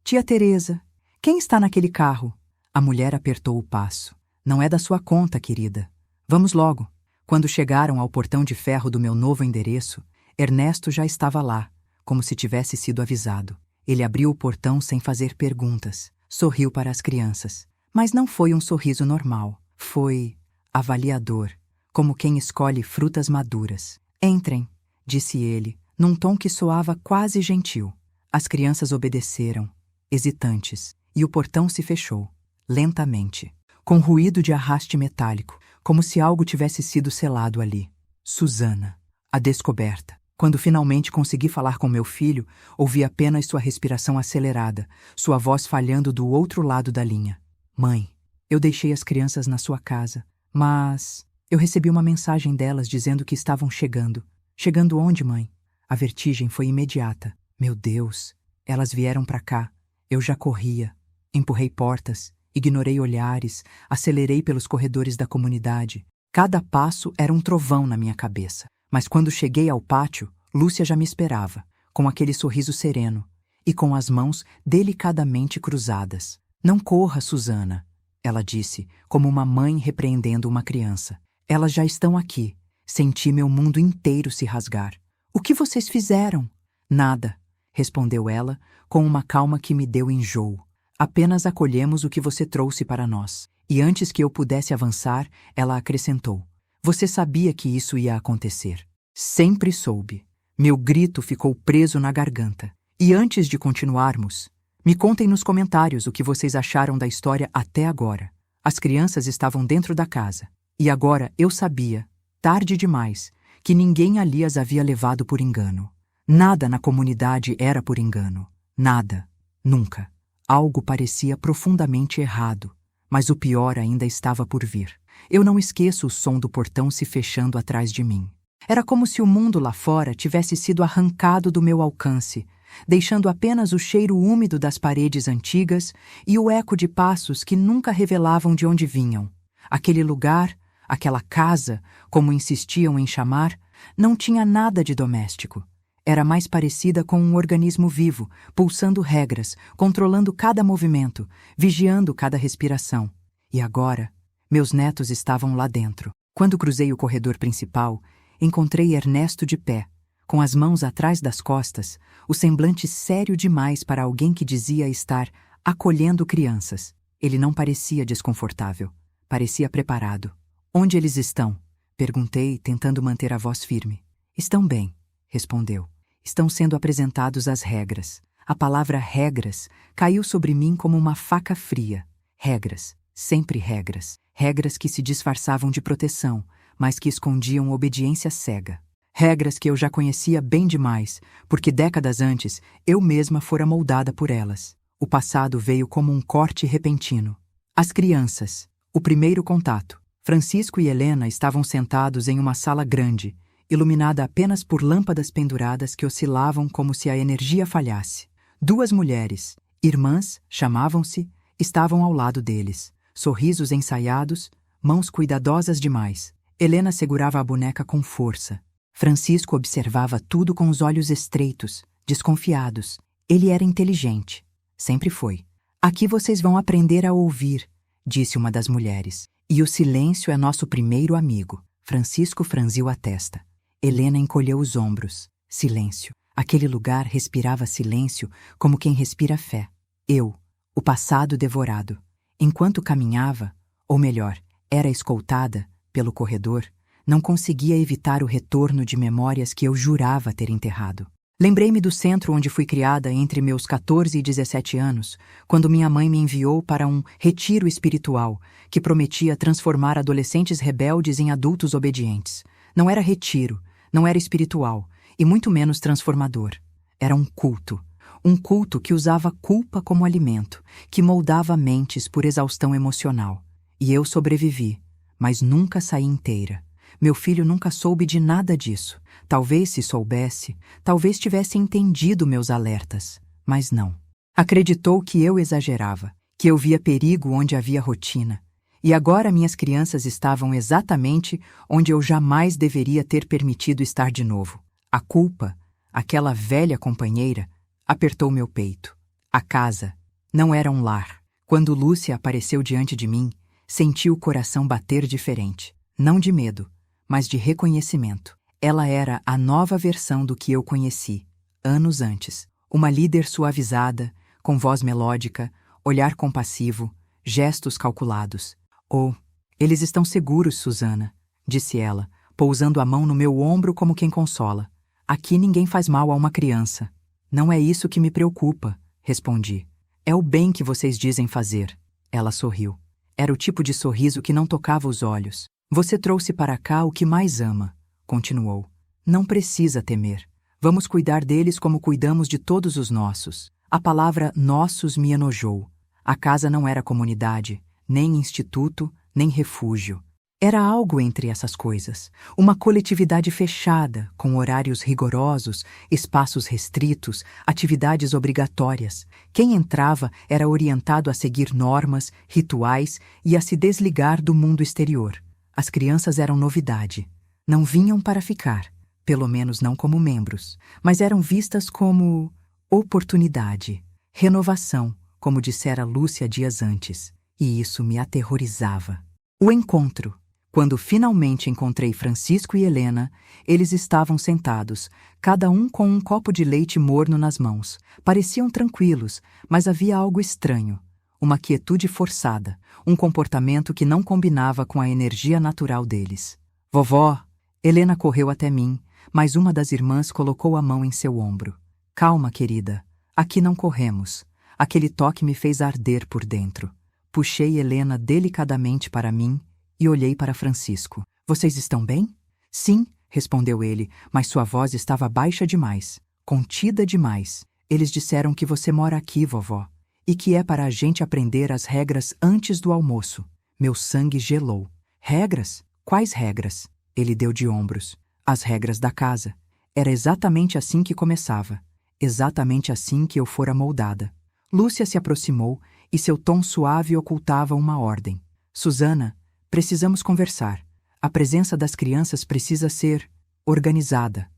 A: Tia Teresa, quem está naquele carro? A mulher apertou o passo. Não é da sua conta, querida. Vamos logo. Quando chegaram ao portão de ferro do meu novo endereço, Ernesto já estava lá, como se tivesse sido avisado. Ele abriu o portão sem fazer perguntas. Sorriu para as crianças. Mas não foi um sorriso normal. Foi avaliador, como quem escolhe frutas maduras. Entrem, disse ele, num tom que soava quase gentil. As crianças obedeceram, hesitantes, e o portão se fechou, lentamente, com ruído de arraste metálico, como se algo tivesse sido selado ali. Susana, a descoberta. Quando finalmente consegui falar com meu filho, ouvi apenas sua respiração acelerada, sua voz falhando do outro lado da linha. Mãe, eu deixei as crianças na sua casa, mas eu recebi uma mensagem delas dizendo que estavam chegando. Chegando onde, mãe? A vertigem foi imediata. Meu Deus, elas vieram para cá. Eu já corria. Empurrei portas, ignorei olhares, acelerei pelos corredores da comunidade. Cada passo era um trovão na minha cabeça. Mas quando cheguei ao pátio, Lúcia já me esperava, com aquele sorriso sereno e com as mãos delicadamente cruzadas. Não corra, Susana, ela disse, como uma mãe repreendendo uma criança. Elas já estão aqui. Senti meu mundo inteiro se rasgar. O que vocês fizeram? Nada, respondeu ela, com uma calma que me deu enjoo. Apenas acolhemos o que você trouxe para nós. E antes que eu pudesse avançar, ela acrescentou. Você sabia que isso ia acontecer. Sempre soube. Meu grito ficou preso na garganta. E antes de continuarmos, me contem nos comentários o que vocês acharam da história até agora. As crianças estavam dentro da casa. E agora eu sabia, tarde demais, que ninguém ali as havia levado por engano. Nada na comunidade era por engano. Nada. Nunca. Algo parecia profundamente errado, mas o pior ainda estava por vir. Eu não esqueço o som do portão se fechando atrás de mim. Era como se o mundo lá fora tivesse sido arrancado do meu alcance, deixando apenas o cheiro úmido das paredes antigas e o eco de passos que nunca revelavam de onde vinham. Aquele lugar, aquela casa, como insistiam em chamar, não tinha nada de doméstico. Era mais parecida com um organismo vivo, pulsando regras, controlando cada movimento, vigiando cada respiração. E agora, meus netos estavam lá dentro. Quando cruzei o corredor principal, encontrei Ernesto de pé, com as mãos atrás das costas, o semblante sério demais para alguém que dizia estar acolhendo crianças. Ele não parecia desconfortável, parecia preparado. Onde eles estão? Perguntei, tentando manter a voz firme. Estão bem, respondeu. Estão sendo apresentados às regras. A palavra regras caiu sobre mim como uma faca fria. Regras, sempre regras. Regras que se disfarçavam de proteção, mas que escondiam obediência cega. Regras que eu já conhecia bem demais, porque décadas antes eu mesma fora moldada por elas. O passado veio como um corte repentino. As crianças. O primeiro contato. Francisco e Helena estavam sentados em uma sala grande, iluminada apenas por lâmpadas penduradas que oscilavam como se a energia falhasse. Duas mulheres, irmãs, chamavam-se, estavam ao lado deles. Sorrisos ensaiados, mãos cuidadosas demais. Helena segurava a boneca com força. Francisco observava tudo com os olhos estreitos, desconfiados. Ele era inteligente. Sempre foi. Aqui vocês vão aprender a ouvir, disse uma das mulheres. E o silêncio é nosso primeiro amigo. Francisco franziu a testa. Helena encolheu os ombros. Silêncio. Aquele lugar respirava silêncio como quem respira fé. Eu, o passado devorado. Enquanto caminhava, ou melhor, era escoltada, pelo corredor, não conseguia evitar o retorno de memórias que eu jurava ter enterrado. Lembrei-me do centro onde fui criada entre meus 14 e 17 anos, quando minha mãe me enviou para um retiro espiritual que prometia transformar adolescentes rebeldes em adultos obedientes. Não era retiro, não era espiritual, e muito menos transformador. Era um culto. Um culto que usava culpa como alimento, que moldava mentes por exaustão emocional. E eu sobrevivi, mas nunca saí inteira. Meu filho nunca soube de nada disso. Talvez se soubesse, talvez tivesse entendido meus alertas, mas não. Acreditou que eu exagerava, que eu via perigo onde havia rotina. E agora minhas crianças estavam exatamente onde eu jamais deveria ter permitido estar de novo. A culpa, aquela velha companheira, apertou meu peito. A casa não era um lar. Quando Lúcia apareceu diante de mim, senti o coração bater diferente. Não de medo, mas de reconhecimento. Ela era a nova versão do que eu conheci, anos antes. Uma líder suavizada, com voz melódica, olhar compassivo, gestos calculados. Oh, eles estão seguros, Susana, disse ela, pousando a mão no meu ombro como quem consola. Aqui ninguém faz mal a uma criança. Não é isso que me preocupa, respondi. É o bem que vocês dizem fazer. Ela sorriu. Era o tipo de sorriso que não tocava os olhos. Você trouxe para cá o que mais ama, continuou. Não precisa temer. Vamos cuidar deles como cuidamos de todos os nossos. A palavra nossos me enojou. A casa não era comunidade, nem instituto, nem refúgio. Era algo entre essas coisas. Uma coletividade fechada, com horários rigorosos, espaços restritos, atividades obrigatórias. Quem entrava era orientado a seguir normas, rituais e a se desligar do mundo exterior. As crianças eram novidade. Não vinham para ficar, pelo menos não como membros, mas eram vistas como oportunidade, renovação, como dissera Lúcia dias antes. E isso me aterrorizava. O encontro. Quando finalmente encontrei Francisco e Helena, eles estavam sentados, cada um com um copo de leite morno nas mãos. Pareciam tranquilos, mas havia algo estranho. Uma quietude forçada, um comportamento que não combinava com a energia natural deles. Vovó! Helena correu até mim, mas uma das irmãs colocou a mão em seu ombro. Calma, querida. Aqui não corremos. Aquele toque me fez arder por dentro. Puxei Helena delicadamente para mim e olhei para Francisco. Vocês estão bem? Sim, respondeu ele, mas sua voz estava baixa demais, contida demais. Eles disseram que você mora aqui, vovó, e que é para a gente aprender as regras antes do almoço. Meu sangue gelou. Regras? Quais regras? Ele deu de ombros. As regras da casa. Era exatamente assim que começava. Exatamente assim que eu fora moldada. Lúcia se aproximou e seu tom suave ocultava uma ordem. Susana, precisamos conversar. A presença das crianças precisa ser organizada,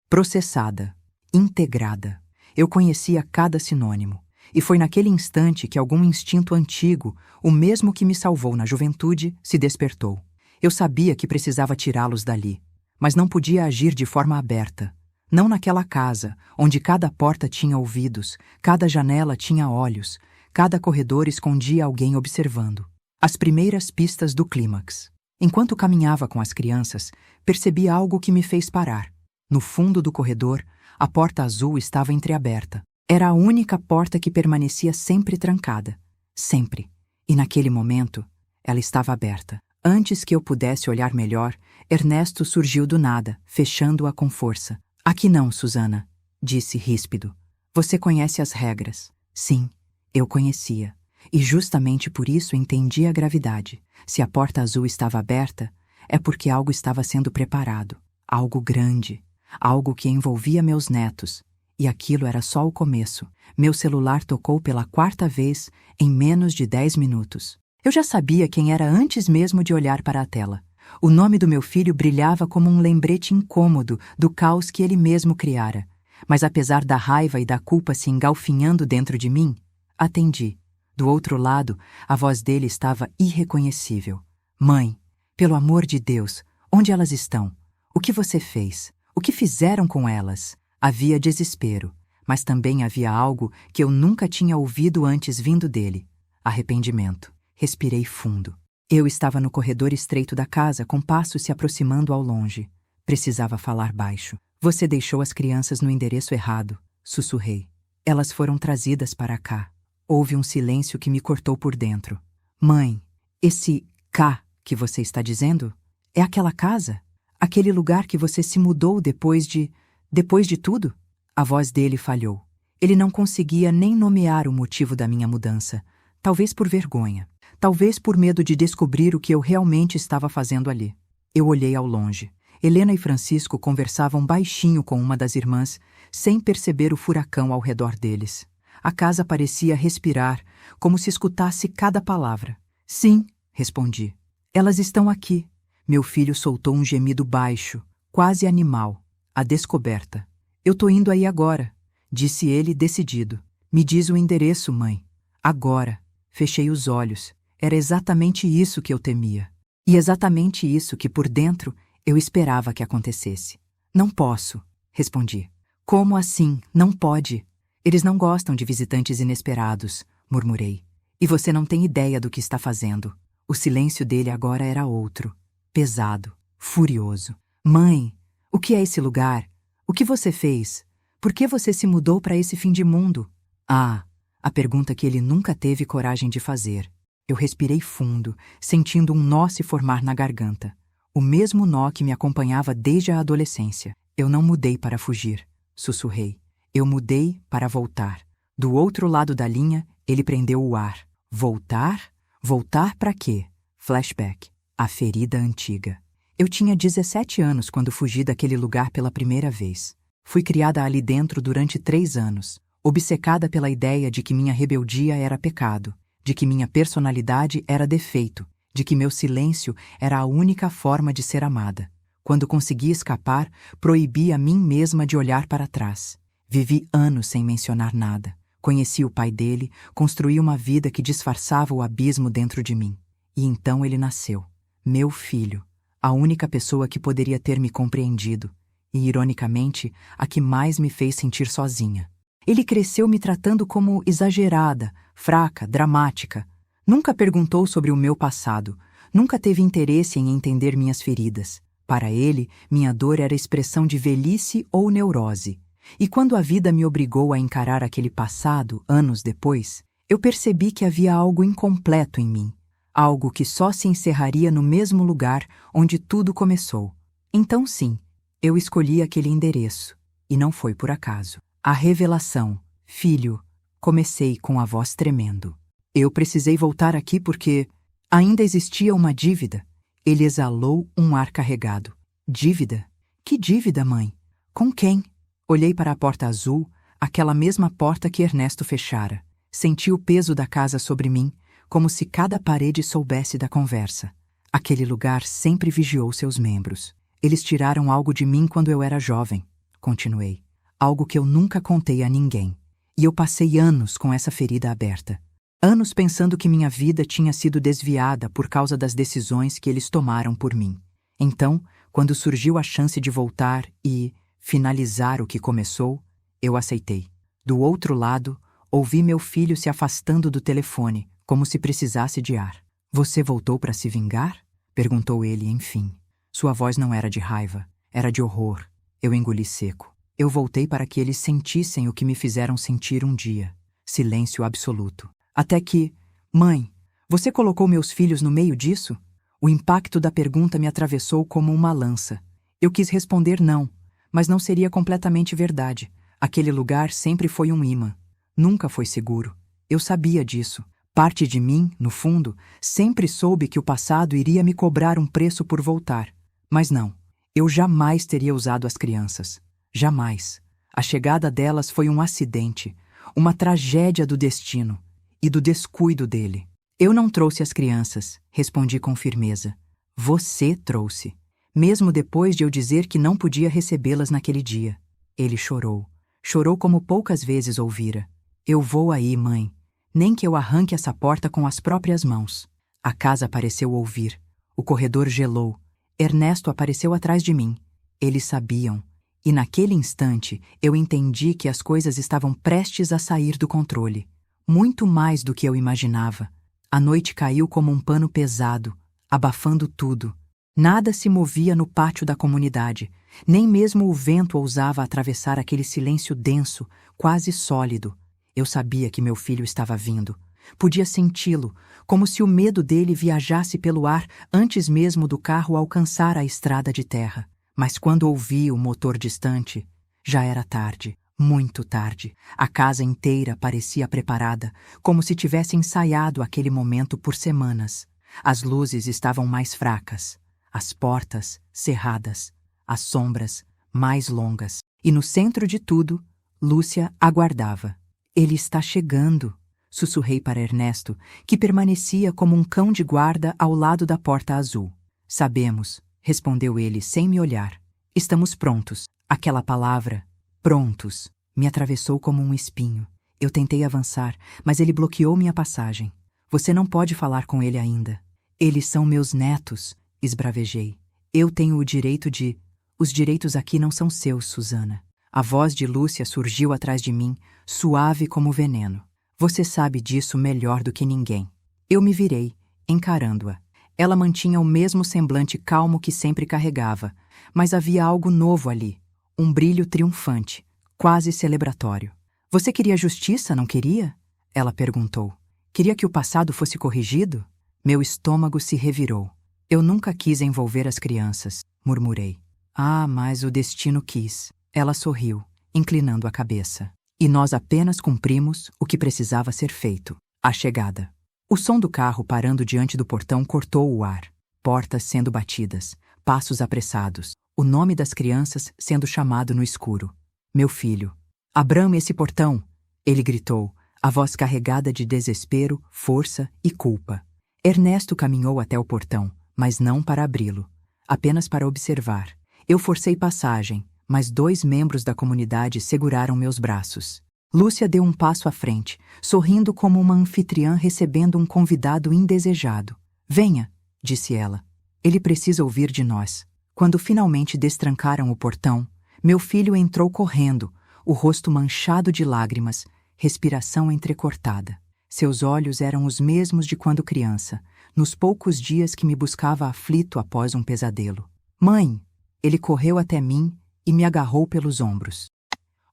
A: processada, integrada. Eu conhecia cada sinônimo. E foi naquele instante que algum instinto antigo, o mesmo que me salvou na juventude, se despertou. Eu sabia que precisava tirá-los dali, mas não podia agir de forma aberta. Não naquela casa, onde cada porta tinha ouvidos, cada janela tinha olhos, cada corredor escondia alguém observando. As primeiras pistas do clímax. Enquanto caminhava com as crianças, percebi algo que me fez parar. No fundo do corredor, a porta azul estava entreaberta. Era a única porta que permanecia sempre trancada. Sempre. E naquele momento, ela estava aberta. Antes que eu pudesse olhar melhor, Ernesto surgiu do nada, fechando-a com força. Aqui não, Susana, disse ríspido. Você conhece as regras. Sim, eu conhecia. E justamente por isso entendi a gravidade. Se a porta azul estava aberta, é porque algo estava sendo preparado. Algo grande. Algo que envolvia meus netos. E aquilo era só o começo. Meu celular tocou pela 4ª vez em menos de 10 minutos. Eu já sabia quem era antes mesmo de olhar para a tela. O nome do meu filho brilhava como um lembrete incômodo do caos que ele mesmo criara. Mas apesar da raiva e da culpa se engalfinhando dentro de mim, atendi. Do outro lado, a voz dele estava irreconhecível. Mãe, pelo amor de Deus, onde elas estão? O que você fez? O que fizeram com elas? Havia desespero, mas também havia algo que eu nunca tinha ouvido antes vindo dele. Arrependimento. Respirei fundo. Eu estava no corredor estreito da casa, com passos se aproximando ao longe. Precisava falar baixo. Você deixou as crianças no endereço errado, sussurrei. Elas foram trazidas para cá. Houve um silêncio que me cortou por dentro. Mãe, esse cá que você está dizendo? É aquela casa? Aquele lugar que você se mudou depois de tudo? A voz dele falhou. Ele não conseguia nem nomear o motivo da minha mudança. Talvez por vergonha. Talvez por medo de descobrir o que eu realmente estava fazendo ali. Eu olhei ao longe. Helena e Francisco conversavam baixinho com uma das irmãs, sem perceber o furacão ao redor deles. A casa parecia respirar, como se escutasse cada palavra. Sim, respondi. Elas estão aqui. Meu filho soltou um gemido baixo, quase animal. A descoberta. Eu tô indo aí agora, disse ele decidido. Me diz o endereço, mãe. Agora. Fechei os olhos. Era exatamente isso que eu temia. E exatamente isso que por dentro eu esperava que acontecesse. Não posso, respondi. Como assim? Não pode? Eles não gostam de visitantes inesperados, murmurei. E você não tem ideia do que está fazendo. O silêncio dele agora era outro. Pesado. Furioso. Mãe, o que é esse lugar? O que você fez? Por que você se mudou para esse fim de mundo? Ah, a pergunta que ele nunca teve coragem de fazer. Eu respirei fundo, sentindo um nó se formar na garganta. O mesmo nó que me acompanhava desde a adolescência. Eu não mudei para fugir, sussurrei. Eu mudei para voltar. Do outro lado da linha, ele prendeu o ar. Voltar? Voltar para quê? Flashback. A ferida antiga. Eu tinha 17 anos quando fugi daquele lugar pela primeira vez. Fui criada ali dentro durante 3 anos, obcecada pela ideia de que minha rebeldia era pecado, de que minha personalidade era defeito, de que meu silêncio era a única forma de ser amada. Quando consegui escapar, proibi a mim mesma de olhar para trás. Vivi anos sem mencionar nada. Conheci o pai dele, construí uma vida que disfarçava o abismo dentro de mim. E então ele nasceu. Meu filho. A única pessoa que poderia ter me compreendido. E, ironicamente, a que mais me fez sentir sozinha. Ele cresceu me tratando como exagerada, fraca, dramática. Nunca perguntou sobre o meu passado. Nunca teve interesse em entender minhas feridas. Para ele, minha dor era expressão de velhice ou neurose. E quando a vida me obrigou a encarar aquele passado, anos depois, eu percebi que havia algo incompleto em mim. Algo que só se encerraria no mesmo lugar onde tudo começou. Então sim, eu escolhi aquele endereço. E não foi por acaso. A revelação. Filho, comecei com a voz tremendo. Eu precisei voltar aqui porque ainda existia uma dívida. Ele exalou um ar carregado. Dívida? Que dívida, mãe? Com quem? Olhei para a porta azul, aquela mesma porta que Ernesto fechara. Senti o peso da casa sobre mim, como se cada parede soubesse da conversa. Aquele lugar sempre vigiou seus membros. Eles tiraram algo de mim quando eu era jovem, continuei. Algo que eu nunca contei a ninguém. E eu passei anos com essa ferida aberta. Anos pensando que minha vida tinha sido desviada por causa das decisões que eles tomaram por mim. Então, quando surgiu a chance de voltar e finalizar o que começou, eu aceitei. Do outro lado, ouvi meu filho se afastando do telefone, como se precisasse de ar. Você voltou para se vingar? Perguntou ele, enfim. Sua voz não era de raiva, era de horror. Eu engoli seco. Eu voltei para que eles sentissem o que me fizeram sentir um dia. Silêncio absoluto. Até que... Mãe, você colocou meus filhos no meio disso? O impacto da pergunta me atravessou como uma lança. Eu quis responder não, mas não seria completamente verdade. Aquele lugar sempre foi um imã. Nunca foi seguro. Eu sabia disso. Parte de mim, no fundo, sempre soube que o passado iria me cobrar um preço por voltar. Mas não. Eu jamais teria usado as crianças. Jamais. A chegada delas foi um acidente, uma tragédia do destino e do descuido dele. Eu não trouxe as crianças, respondi com firmeza. Você trouxe. Mesmo depois de eu dizer que não podia recebê-las naquele dia. Ele chorou. Chorou como poucas vezes ouvira. Eu vou aí, mãe. Nem que eu arranque essa porta com as próprias mãos. A casa pareceu ouvir. O corredor gelou. Ernesto apareceu atrás de mim. Eles sabiam. E naquele instante eu entendi que as coisas estavam prestes a sair do controle. Muito mais do que eu imaginava. A noite caiu como um pano pesado, abafando tudo. Nada se movia no pátio da comunidade. Nem mesmo o vento ousava atravessar aquele silêncio denso, quase sólido. Eu sabia que meu filho estava vindo. Podia senti-lo, como se o medo dele viajasse pelo ar antes mesmo do carro alcançar a estrada de terra. Mas quando ouvi o motor distante, já era tarde, muito tarde. A casa inteira parecia preparada, como se tivesse ensaiado aquele momento por semanas. As luzes estavam mais fracas, as portas cerradas, as sombras mais longas. E no centro de tudo, Lúcia aguardava. Ele está chegando, sussurrei para Ernesto, que permanecia como um cão de guarda ao lado da porta azul. Sabemos, respondeu ele sem me olhar. Estamos prontos. Aquela palavra, prontos, me atravessou como um espinho. Eu tentei avançar, mas ele bloqueou minha passagem. Você não pode falar com ele ainda. Eles são meus netos, esbravejei. Eu tenho o direito de... Os direitos aqui não são seus, Susana. A voz de Lúcia surgiu atrás de mim, suave como veneno. Você sabe disso melhor do que ninguém. Eu me virei, encarando-a. Ela mantinha o mesmo semblante calmo que sempre carregava, mas havia algo novo ali, um brilho triunfante, quase celebratório. Você queria justiça, não queria? Ela perguntou. Queria que o passado fosse corrigido? Meu estômago se revirou. Eu nunca quis envolver as crianças, murmurei. Ah, mas o destino quis. Ela sorriu, inclinando a cabeça. E nós apenas cumprimos o que precisava ser feito. A chegada. O som do carro parando diante do portão cortou o ar. Portas sendo batidas, passos apressados, o nome das crianças sendo chamado no escuro. Meu filho. Abrame esse portão! Ele gritou, a voz carregada de desespero, força e culpa. Ernesto caminhou até o portão, mas não para abri-lo, apenas para observar. Eu forcei passagem, mas 2 membros da comunidade seguraram meus braços. Lúcia deu um passo à frente, sorrindo como uma anfitriã recebendo um convidado indesejado. Venha, disse ela. Ele precisa ouvir de nós. Quando finalmente destrancaram o portão, meu filho entrou correndo, o rosto manchado de lágrimas, respiração entrecortada. Seus olhos eram os mesmos de quando criança, nos poucos dias que me buscava aflito após um pesadelo. Mãe! Ele correu até mim e me agarrou pelos ombros.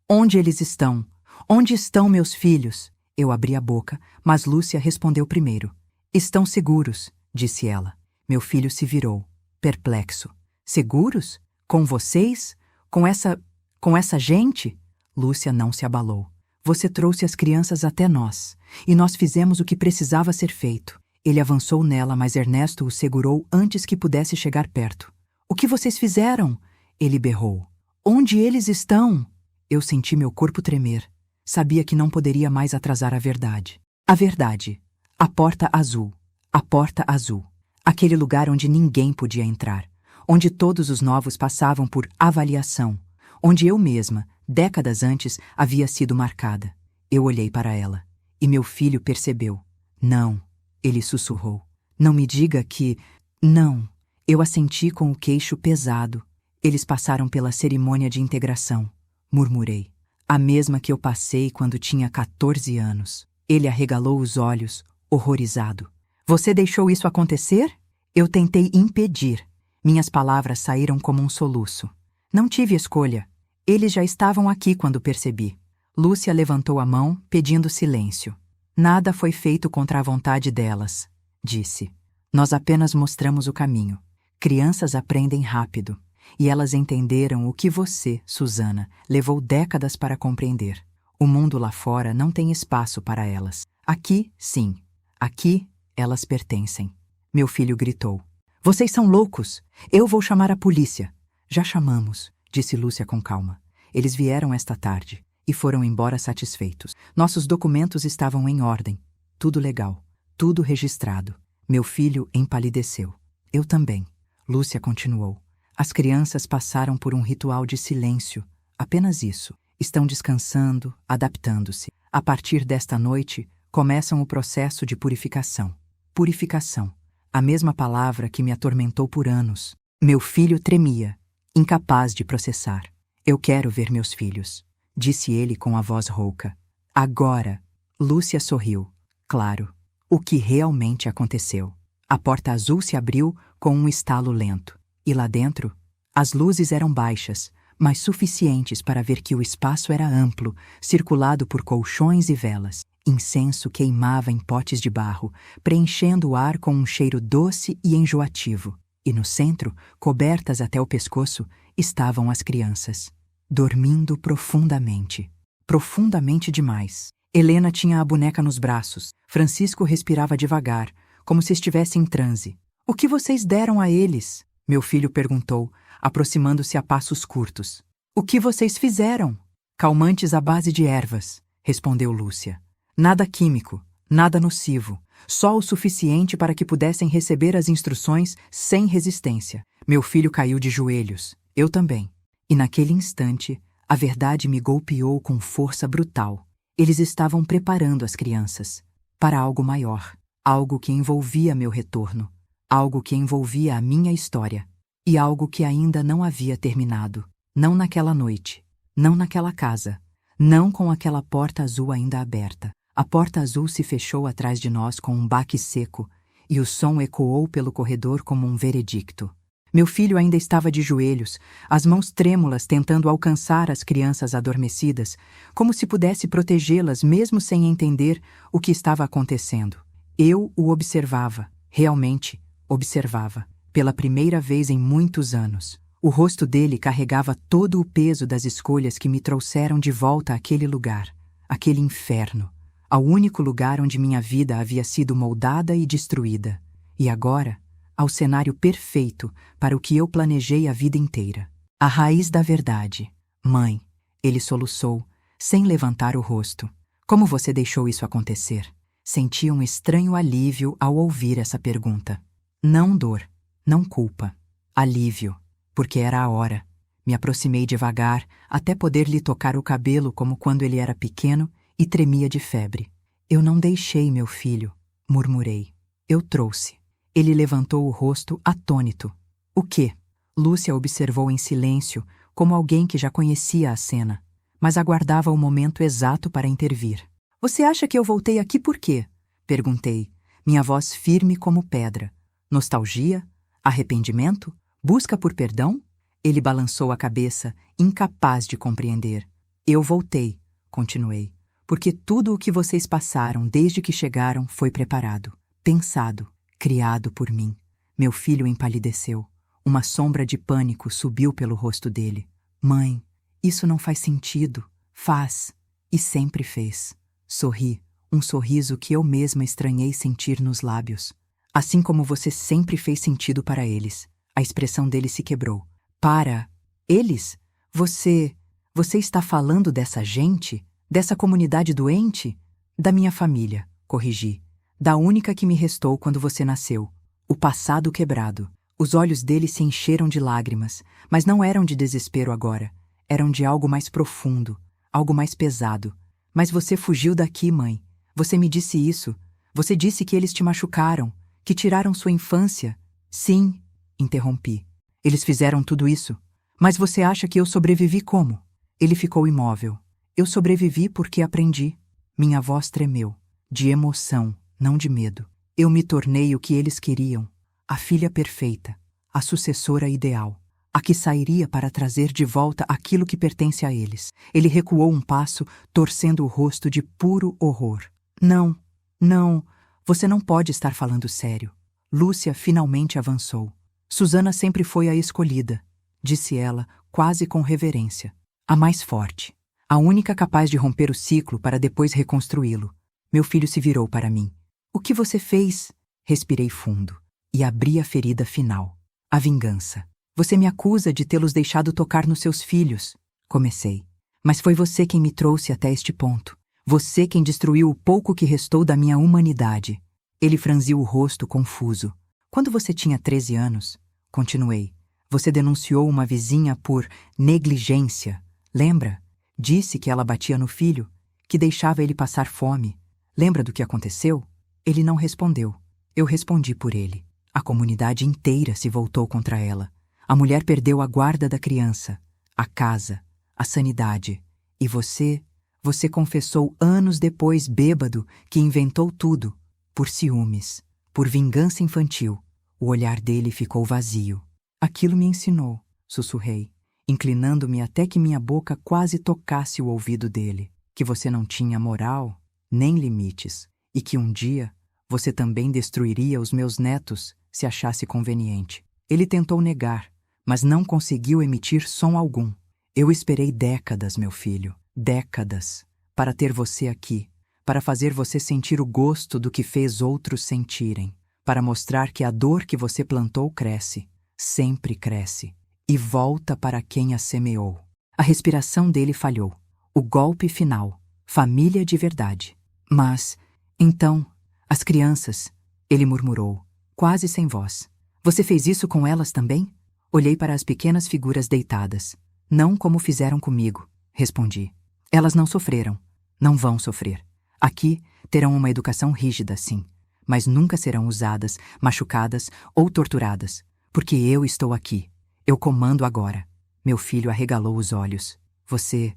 A: Onde eles estão? Onde estão meus filhos? Eu abri a boca, mas Lúcia respondeu primeiro. Estão seguros, disse ela. Meu filho se virou, perplexo. Seguros? Com vocês? Com essa gente? Lúcia não se abalou. Você trouxe as crianças até nós, e nós fizemos o que precisava ser feito. Ele avançou nela, mas Ernesto o segurou antes que pudesse chegar perto. O que vocês fizeram? Ele berrou. Onde eles estão? Eu senti meu corpo tremer. Sabia que não poderia mais atrasar a verdade. A verdade. A porta azul. A porta azul. Aquele lugar onde ninguém podia entrar. Onde todos os novos passavam por avaliação. Onde eu mesma, décadas antes, havia sido marcada. Eu olhei para ela. E meu filho percebeu. Não. Ele sussurrou. Não me diga que... Não. Eu assenti com o queixo pesado. Eles passaram pela cerimônia de integração. Murmurei. A mesma que eu passei quando tinha 14 anos. Ele arregalou os olhos, horrorizado. Você deixou isso acontecer? Eu tentei impedir. Minhas palavras saíram como um soluço. Não tive escolha. Eles já estavam aqui quando percebi. Lúcia levantou a mão, pedindo silêncio. Nada foi feito contra a vontade delas, disse. Nós apenas mostramos o caminho. Crianças aprendem rápido. E elas entenderam o que você, Susana, levou décadas para compreender. O mundo lá fora não tem espaço para elas. Aqui, sim. Aqui, elas pertencem. Meu filho gritou. Vocês são loucos! Eu vou chamar a polícia. Já chamamos, disse Lúcia com calma. Eles vieram esta tarde e foram embora satisfeitos. Nossos documentos estavam em ordem. Tudo legal. Tudo registrado. Meu filho empalideceu. Eu também. Lúcia continuou. As crianças passaram por um ritual de silêncio. Apenas isso. Estão descansando, adaptando-se. A partir desta noite, começam o processo de purificação. Purificação. A mesma palavra que me atormentou por anos. Meu filho tremia, incapaz de processar. Eu quero ver meus filhos, disse ele com a voz rouca. Agora. Lúcia sorriu. Claro. O que realmente aconteceu. A porta azul se abriu com um estalo lento. E lá dentro, as luzes eram baixas, mas suficientes para ver que o espaço era amplo, circulado por colchões e velas. Incenso queimava em potes de barro, preenchendo o ar com um cheiro doce e enjoativo. E no centro, cobertas até o pescoço, estavam as crianças, dormindo profundamente. Profundamente demais. Helena tinha a boneca nos braços. Francisco respirava devagar, como se estivesse em transe. O que vocês deram a eles? Meu filho perguntou, aproximando-se a passos curtos. O que vocês fizeram? Calmantes à base de ervas, respondeu Lúcia. Nada químico, nada nocivo, só o suficiente para que pudessem receber as instruções sem resistência. Meu filho caiu de joelhos, eu também. E naquele instante, a verdade me golpeou com força brutal. Eles estavam preparando as crianças para algo maior, algo que envolvia meu retorno. Algo que envolvia a minha história, e algo que ainda não havia terminado. Não naquela noite, não naquela casa, não com aquela porta azul ainda aberta. A porta azul se fechou atrás de nós com um baque seco, e o som ecoou pelo corredor como um veredicto. Meu filho ainda estava de joelhos, as mãos trêmulas tentando alcançar as crianças adormecidas, como se pudesse protegê-las mesmo sem entender o que estava acontecendo. Eu o observava, realmente, observava, pela primeira vez em muitos anos. O rosto dele carregava todo o peso das escolhas que me trouxeram de volta àquele lugar, aquele inferno, ao único lugar onde minha vida havia sido moldada e destruída. E agora, ao cenário perfeito para o que eu planejei a vida inteira. A raiz da verdade. Mãe, ele soluçou, sem levantar o rosto. Como você deixou isso acontecer? Senti um estranho alívio ao ouvir essa pergunta. Não dor, não culpa. Alívio, porque era a hora. Me aproximei devagar, até poder lhe tocar o cabelo como quando ele era pequeno e tremia de febre. Eu não deixei meu filho, murmurei. Eu trouxe. Ele levantou o rosto atônito. O quê? Lúcia observou em silêncio, como alguém que já conhecia a cena, mas aguardava o momento exato para intervir. Você acha que eu voltei aqui por quê? Perguntei, minha voz firme como pedra. Nostalgia? Arrependimento? Busca por perdão? Ele balançou a cabeça, incapaz de compreender. Eu voltei, continuei, porque tudo o que vocês passaram desde que chegaram foi preparado, pensado, criado por mim. Meu filho empalideceu. Uma sombra de pânico subiu pelo rosto dele. Mãe, isso não faz sentido. Faz. E sempre fez. Sorri, um sorriso que eu mesma estranhei sentir nos lábios. Assim como você sempre fez sentido para eles. A expressão dele se quebrou. Para eles? Você está falando dessa gente? Dessa comunidade doente? Da minha família, corrigi. Da única que me restou quando você nasceu. O passado quebrado. Os olhos dele se encheram de lágrimas, mas não eram de desespero agora. Eram de algo mais profundo, algo mais pesado. Mas você fugiu daqui, mãe. Você me disse isso. Você disse que eles te machucaram, que tiraram sua infância. Sim, interrompi. Eles fizeram tudo isso. Mas você acha que eu sobrevivi como? Ele ficou imóvel. Eu sobrevivi porque aprendi. Minha voz tremeu, de emoção, não de medo. Eu me tornei o que eles queriam. A filha perfeita, a sucessora ideal, a que sairia para trazer de volta aquilo que pertence a eles. Ele recuou um passo, torcendo o rosto de puro horror. Não, você não pode estar falando sério. Lúcia finalmente avançou. Susana sempre foi a escolhida, disse ela, quase com reverência. A mais forte. A única capaz de romper o ciclo para depois reconstruí-lo. Meu filho se virou para mim. O que você fez? Respirei fundo e abri a ferida final. A vingança. Você me acusa de tê-los deixado tocar nos seus filhos. Comecei. Mas foi você quem me trouxe até este ponto. Você quem destruiu o pouco que restou da minha humanidade. Ele franziu o rosto confuso. Quando você tinha 13 anos, continuei, você denunciou uma vizinha por negligência. Lembra? Disse que ela batia no filho, que deixava ele passar fome. Lembra do que aconteceu? Ele não respondeu. Eu respondi por ele. A comunidade inteira se voltou contra ela. A mulher perdeu a guarda da criança, a casa, a sanidade. E você confessou anos depois, bêbado, que inventou tudo. Por ciúmes, por vingança infantil. O olhar dele ficou vazio. Aquilo me ensinou, sussurrei, inclinando-me até que minha boca quase tocasse o ouvido dele, que você não tinha moral, nem limites, e que um dia você também destruiria os meus netos se achasse conveniente. Ele tentou negar, mas não conseguiu emitir som algum. Eu esperei décadas, meu filho, décadas, para ter você aqui, para fazer você sentir o gosto do que fez outros sentirem, para mostrar que a dor que você plantou cresce, sempre cresce, e volta para quem a semeou. A respiração dele falhou. O golpe final. Família de verdade. Mas, então, as crianças, ele murmurou, quase sem voz. Você fez isso com elas também? Olhei para as pequenas figuras deitadas. Não como fizeram comigo, respondi. Elas não sofreram. Não vão sofrer. Aqui terão uma educação rígida, sim, mas nunca serão usadas, machucadas ou torturadas, porque eu estou aqui. Eu comando agora. Meu filho arregalou os olhos. Você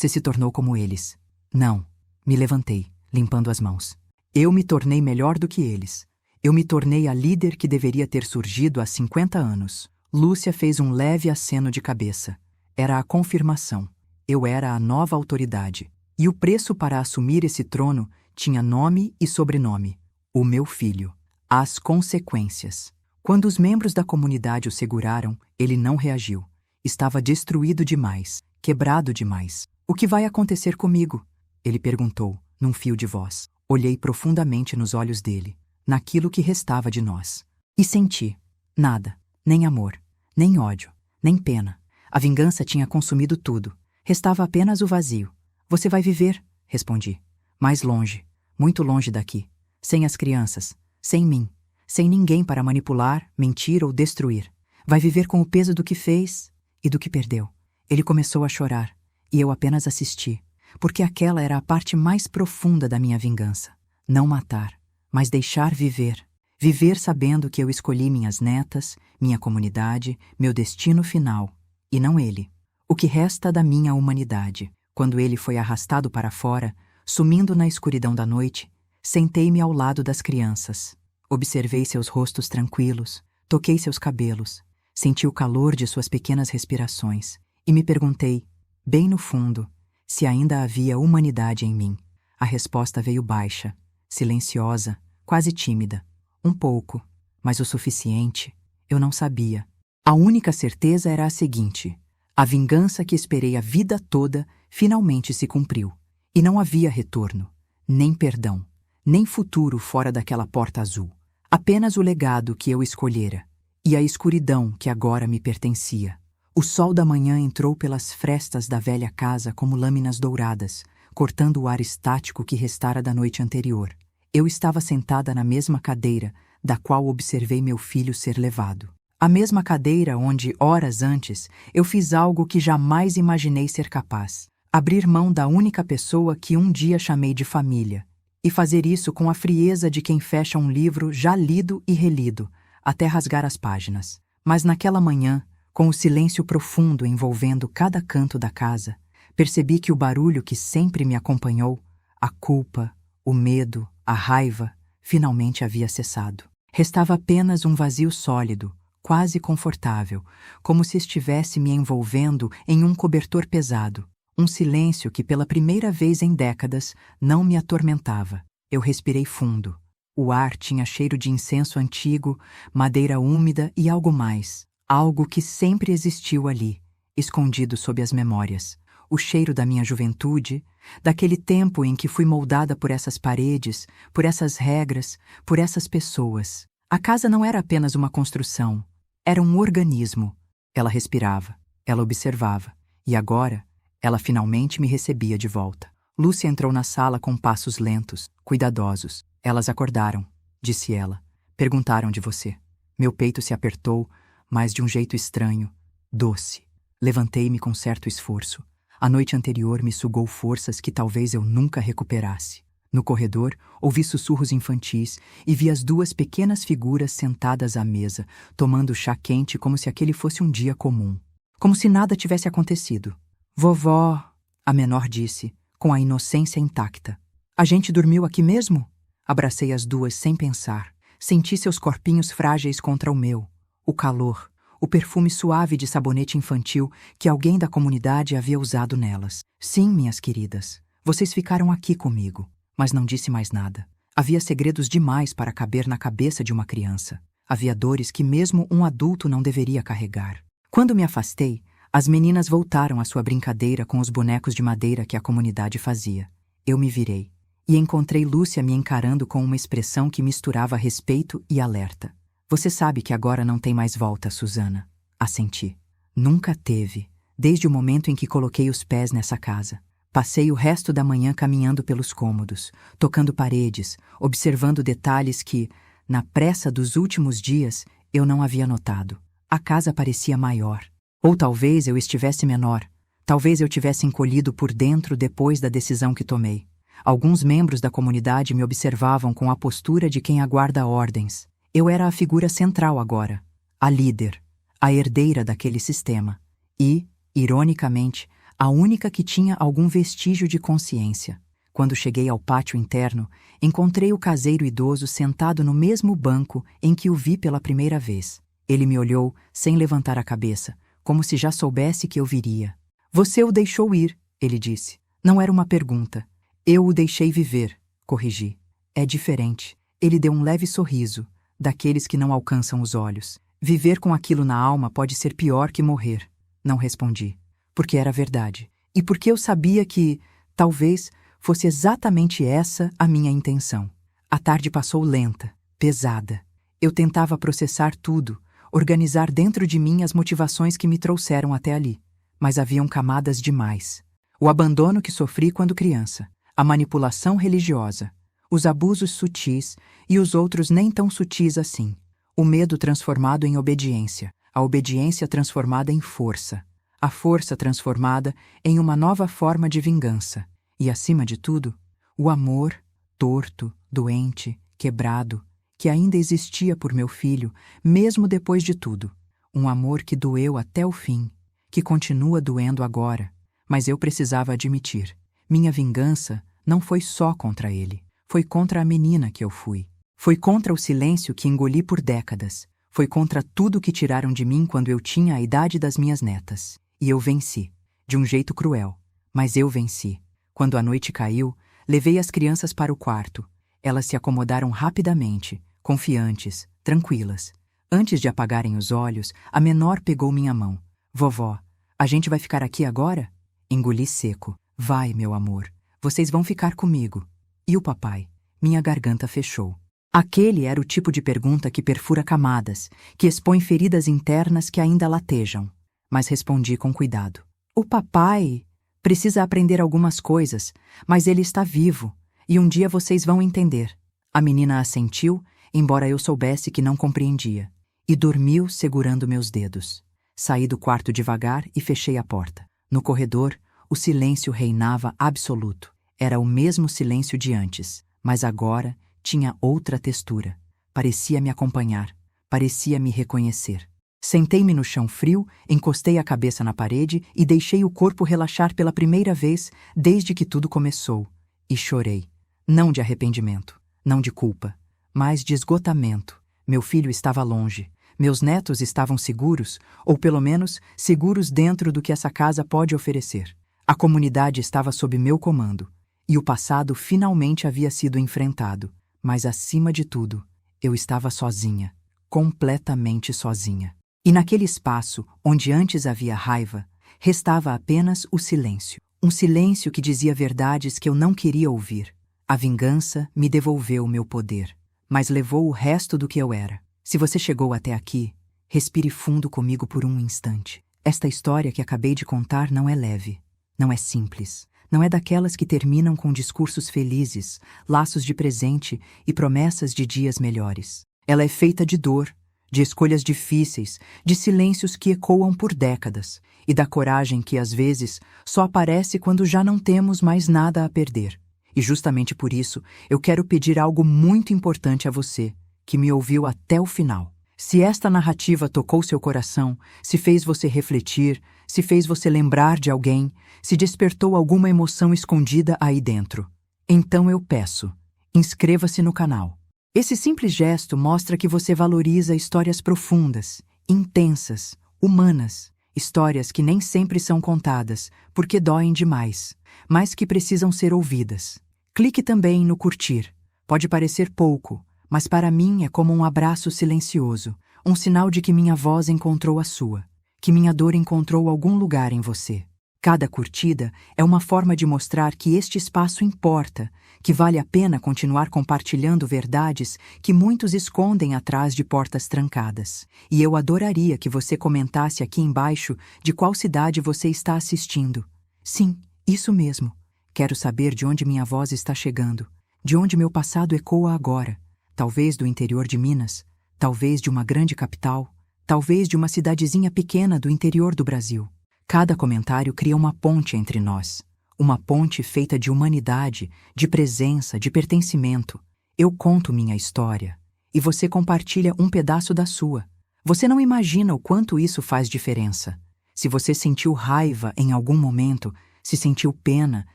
A: se tornou como eles. Não. Me levantei, limpando as mãos. Eu me tornei melhor do que eles. Eu me tornei a líder que deveria ter surgido há 50 anos. Lúcia fez um leve aceno de cabeça. Era a confirmação. Eu era a nova autoridade. E o preço para assumir esse trono tinha nome e sobrenome. O meu filho. As consequências. Quando os membros da comunidade o seguraram, ele não reagiu. Estava destruído demais, quebrado demais. O que vai acontecer comigo? Ele perguntou, num fio de voz. Olhei profundamente nos olhos dele, naquilo que restava de nós. E senti. Nada. Nem amor, nem ódio, nem pena. A vingança tinha consumido tudo. Restava apenas o vazio. Você vai viver, respondi. Mais longe, muito longe daqui. Sem as crianças, sem mim, sem ninguém para manipular, mentir ou destruir. Vai viver com o peso do que fez e do que perdeu. Ele começou a chorar, e eu apenas assisti, porque aquela era a parte mais profunda da minha vingança. Não matar, mas deixar viver. Viver sabendo que eu escolhi minhas netas, minha comunidade, meu destino final, e não ele. O que resta da minha humanidade. Quando ele foi arrastado para fora, sumindo na escuridão da noite, sentei-me ao lado das crianças. Observei seus rostos tranquilos, toquei seus cabelos, senti o calor de suas pequenas respirações e me perguntei, bem no fundo, se ainda havia humanidade em mim. A resposta veio baixa, silenciosa, quase tímida. Um pouco, mas o suficiente, eu não sabia. A única certeza era a seguinte: a vingança que esperei a vida toda finalmente se cumpriu. E não havia retorno, nem perdão, nem futuro fora daquela porta azul. Apenas o legado que eu escolhera, e a escuridão que agora me pertencia. O sol da manhã entrou pelas frestas da velha casa como lâminas douradas, cortando o ar estático que restara da noite anterior. Eu estava sentada na mesma cadeira da qual observei meu filho ser levado. A mesma cadeira onde, horas antes, eu fiz algo que jamais imaginei ser capaz. Abrir mão da única pessoa que um dia chamei de família. E fazer isso com a frieza de quem fecha um livro já lido e relido, até rasgar as páginas. Mas naquela manhã, com o silêncio profundo envolvendo cada canto da casa, percebi que o barulho que sempre me acompanhou, a culpa, o medo, a raiva, finalmente havia cessado. Restava apenas um vazio sólido, quase confortável, como se estivesse me envolvendo em um cobertor pesado. Um silêncio que pela primeira vez em décadas não me atormentava. Eu respirei fundo. O ar tinha cheiro de incenso antigo, madeira úmida e algo mais. Algo que sempre existiu ali, escondido sob as memórias. O cheiro da minha juventude, daquele tempo em que fui moldada por essas paredes, por essas regras, por essas pessoas. A casa não era apenas uma construção, era um organismo. Ela respirava, ela observava, e agora ela finalmente me recebia de volta. Lúcia entrou na sala com passos lentos, cuidadosos. Elas acordaram, disse ela. Perguntaram de você. Meu peito se apertou, mas de um jeito estranho, doce. Levantei-me com certo esforço. A noite anterior me sugou forças que talvez eu nunca recuperasse. No corredor, ouvi sussurros infantis e vi as duas pequenas figuras sentadas à mesa, tomando chá quente como se aquele fosse um dia comum. Como se nada tivesse acontecido. Vovó, a menor disse, com a inocência intacta. A gente dormiu aqui mesmo? Abracei as duas sem pensar. Senti seus corpinhos frágeis contra o meu. O calor, o perfume suave de sabonete infantil que alguém da comunidade havia usado nelas. Sim, minhas queridas, vocês ficaram aqui comigo. Mas não disse mais nada. Havia segredos demais para caber na cabeça de uma criança. Havia dores que mesmo um adulto não deveria carregar. Quando me afastei, as meninas voltaram à sua brincadeira com os bonecos de madeira que a comunidade fazia. Eu me virei e encontrei Lúcia me encarando com uma expressão que misturava respeito e alerta. Você sabe que agora não tem mais volta, Susana. Assenti. Nunca teve, desde o momento em que coloquei os pés nessa casa. Passei o resto da manhã caminhando pelos cômodos, tocando paredes, observando detalhes que, na pressa dos últimos dias, eu não havia notado. A casa parecia maior. Ou talvez eu estivesse menor. Talvez eu tivesse encolhido por dentro depois da decisão que tomei. Alguns membros da comunidade me observavam com a postura de quem aguarda ordens. Eu era a figura central agora, a líder, a herdeira daquele sistema. E, ironicamente, a única que tinha algum vestígio de consciência. Quando cheguei ao pátio interno, encontrei o caseiro idoso sentado no mesmo banco em que o vi pela primeira vez. Ele me olhou sem levantar a cabeça, como se já soubesse que eu viria. Você o deixou ir, ele disse. Não era uma pergunta. Eu o deixei viver, corrigi. É diferente. Ele deu um leve sorriso, daqueles que não alcançam os olhos. Viver com aquilo na alma pode ser pior que morrer. Não respondi. Porque era verdade. E porque eu sabia que, talvez, fosse exatamente essa a minha intenção. A tarde passou lenta, pesada. Eu tentava processar tudo, organizar dentro de mim as motivações que me trouxeram até ali. Mas haviam camadas demais. O abandono que sofri quando criança, a manipulação religiosa, os abusos sutis e os outros nem tão sutis assim. O medo transformado em obediência, a obediência transformada em força. A força transformada em uma nova forma de vingança. E, acima de tudo, o amor, torto, doente, quebrado, que ainda existia por meu filho, mesmo depois de tudo. Um amor que doeu até o fim, que continua doendo agora. Mas eu precisava admitir. Minha vingança não foi só contra ele. Foi contra a menina que eu fui. Foi contra o silêncio que engoli por décadas. Foi contra tudo que tiraram de mim quando eu tinha a idade das minhas netas. E eu venci, de um jeito cruel, mas eu venci. Quando a noite caiu, levei as crianças para o quarto. Elas se acomodaram rapidamente, confiantes, tranquilas. Antes de apagarem os olhos, a menor pegou minha mão. Vovó, a gente vai ficar aqui agora? Engoli seco. Vai, meu amor, vocês vão ficar comigo. E o papai? Minha garganta fechou. Aquele era o tipo de pergunta que perfura camadas, que expõe feridas internas que ainda latejam. Mas respondi com cuidado. O papai precisa aprender algumas coisas, mas ele está vivo, e um dia vocês vão entender. A menina assentiu, embora eu soubesse que não compreendia, e dormiu segurando meus dedos. Saí do quarto devagar e fechei a porta. No corredor, o silêncio reinava absoluto. Era o mesmo silêncio de antes, mas agora tinha outra textura. Parecia me acompanhar, parecia me reconhecer. Sentei-me no chão frio, encostei a cabeça na parede e deixei o corpo relaxar pela primeira vez desde que tudo começou. E chorei. Não de arrependimento, não de culpa, mas de esgotamento. Meu filho estava longe. Meus netos estavam seguros, ou pelo menos seguros dentro do que essa casa pode oferecer. A comunidade estava sob meu comando, e o passado finalmente havia sido enfrentado. Mas acima de tudo, eu estava sozinha, completamente sozinha. E naquele espaço, onde antes havia raiva, restava apenas o silêncio. Um silêncio que dizia verdades que eu não queria ouvir. A vingança me devolveu o meu poder, mas levou o resto do que eu era. Se você chegou até aqui, respire fundo comigo por um instante. Esta história que acabei de contar não é leve, não é simples, não é daquelas que terminam com discursos felizes, laços de presente e promessas de dias melhores. Ela é feita de dor, de escolhas difíceis, de silêncios que ecoam por décadas e da coragem que, às vezes, só aparece quando já não temos mais nada a perder. E justamente por isso, eu quero pedir algo muito importante a você, que me ouviu até o final. Se esta narrativa tocou seu coração, se fez você refletir, se fez você lembrar de alguém, se despertou alguma emoção escondida aí dentro, então eu peço, inscreva-se no canal. Esse simples gesto mostra que você valoriza histórias profundas, intensas, humanas, histórias que nem sempre são contadas, porque doem demais, mas que precisam ser ouvidas. Clique também no curtir. Pode parecer pouco, mas para mim é como um abraço silencioso, um sinal de que minha voz encontrou a sua, que minha dor encontrou algum lugar em você. Cada curtida é uma forma de mostrar que este espaço importa, que vale a pena continuar compartilhando verdades que muitos escondem atrás de portas trancadas. E eu adoraria que você comentasse aqui embaixo de qual cidade você está assistindo. Sim, isso mesmo. Quero saber de onde minha voz está chegando, de onde meu passado ecoa agora. Talvez do interior de Minas, talvez de uma grande capital, talvez de uma cidadezinha pequena do interior do Brasil. Cada comentário cria uma ponte entre nós, uma ponte feita de humanidade, de presença, de pertencimento. Eu conto minha história, e você compartilha um pedaço da sua. Você não imagina o quanto isso faz diferença. Se você sentiu raiva em algum momento, se sentiu pena,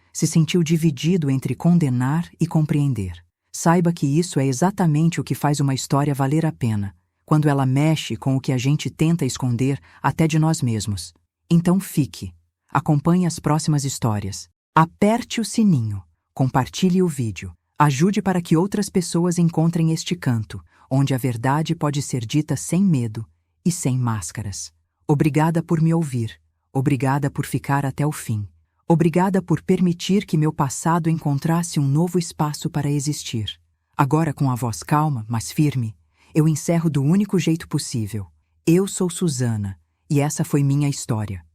A: se sentiu dividido entre condenar e compreender. Saiba que isso é exatamente o que faz uma história valer a pena, quando ela mexe com o que a gente tenta esconder até de nós mesmos. Então fique, acompanhe as próximas histórias, aperte o sininho, compartilhe o vídeo, ajude para que outras pessoas encontrem este canto, onde a verdade pode ser dita sem medo e sem máscaras. Obrigada por me ouvir, obrigada por ficar até o fim. Obrigada por permitir que meu passado encontrasse um novo espaço para existir. Agora, com a voz calma, mas firme, eu encerro do único jeito possível. Eu sou Susana, e essa foi minha história.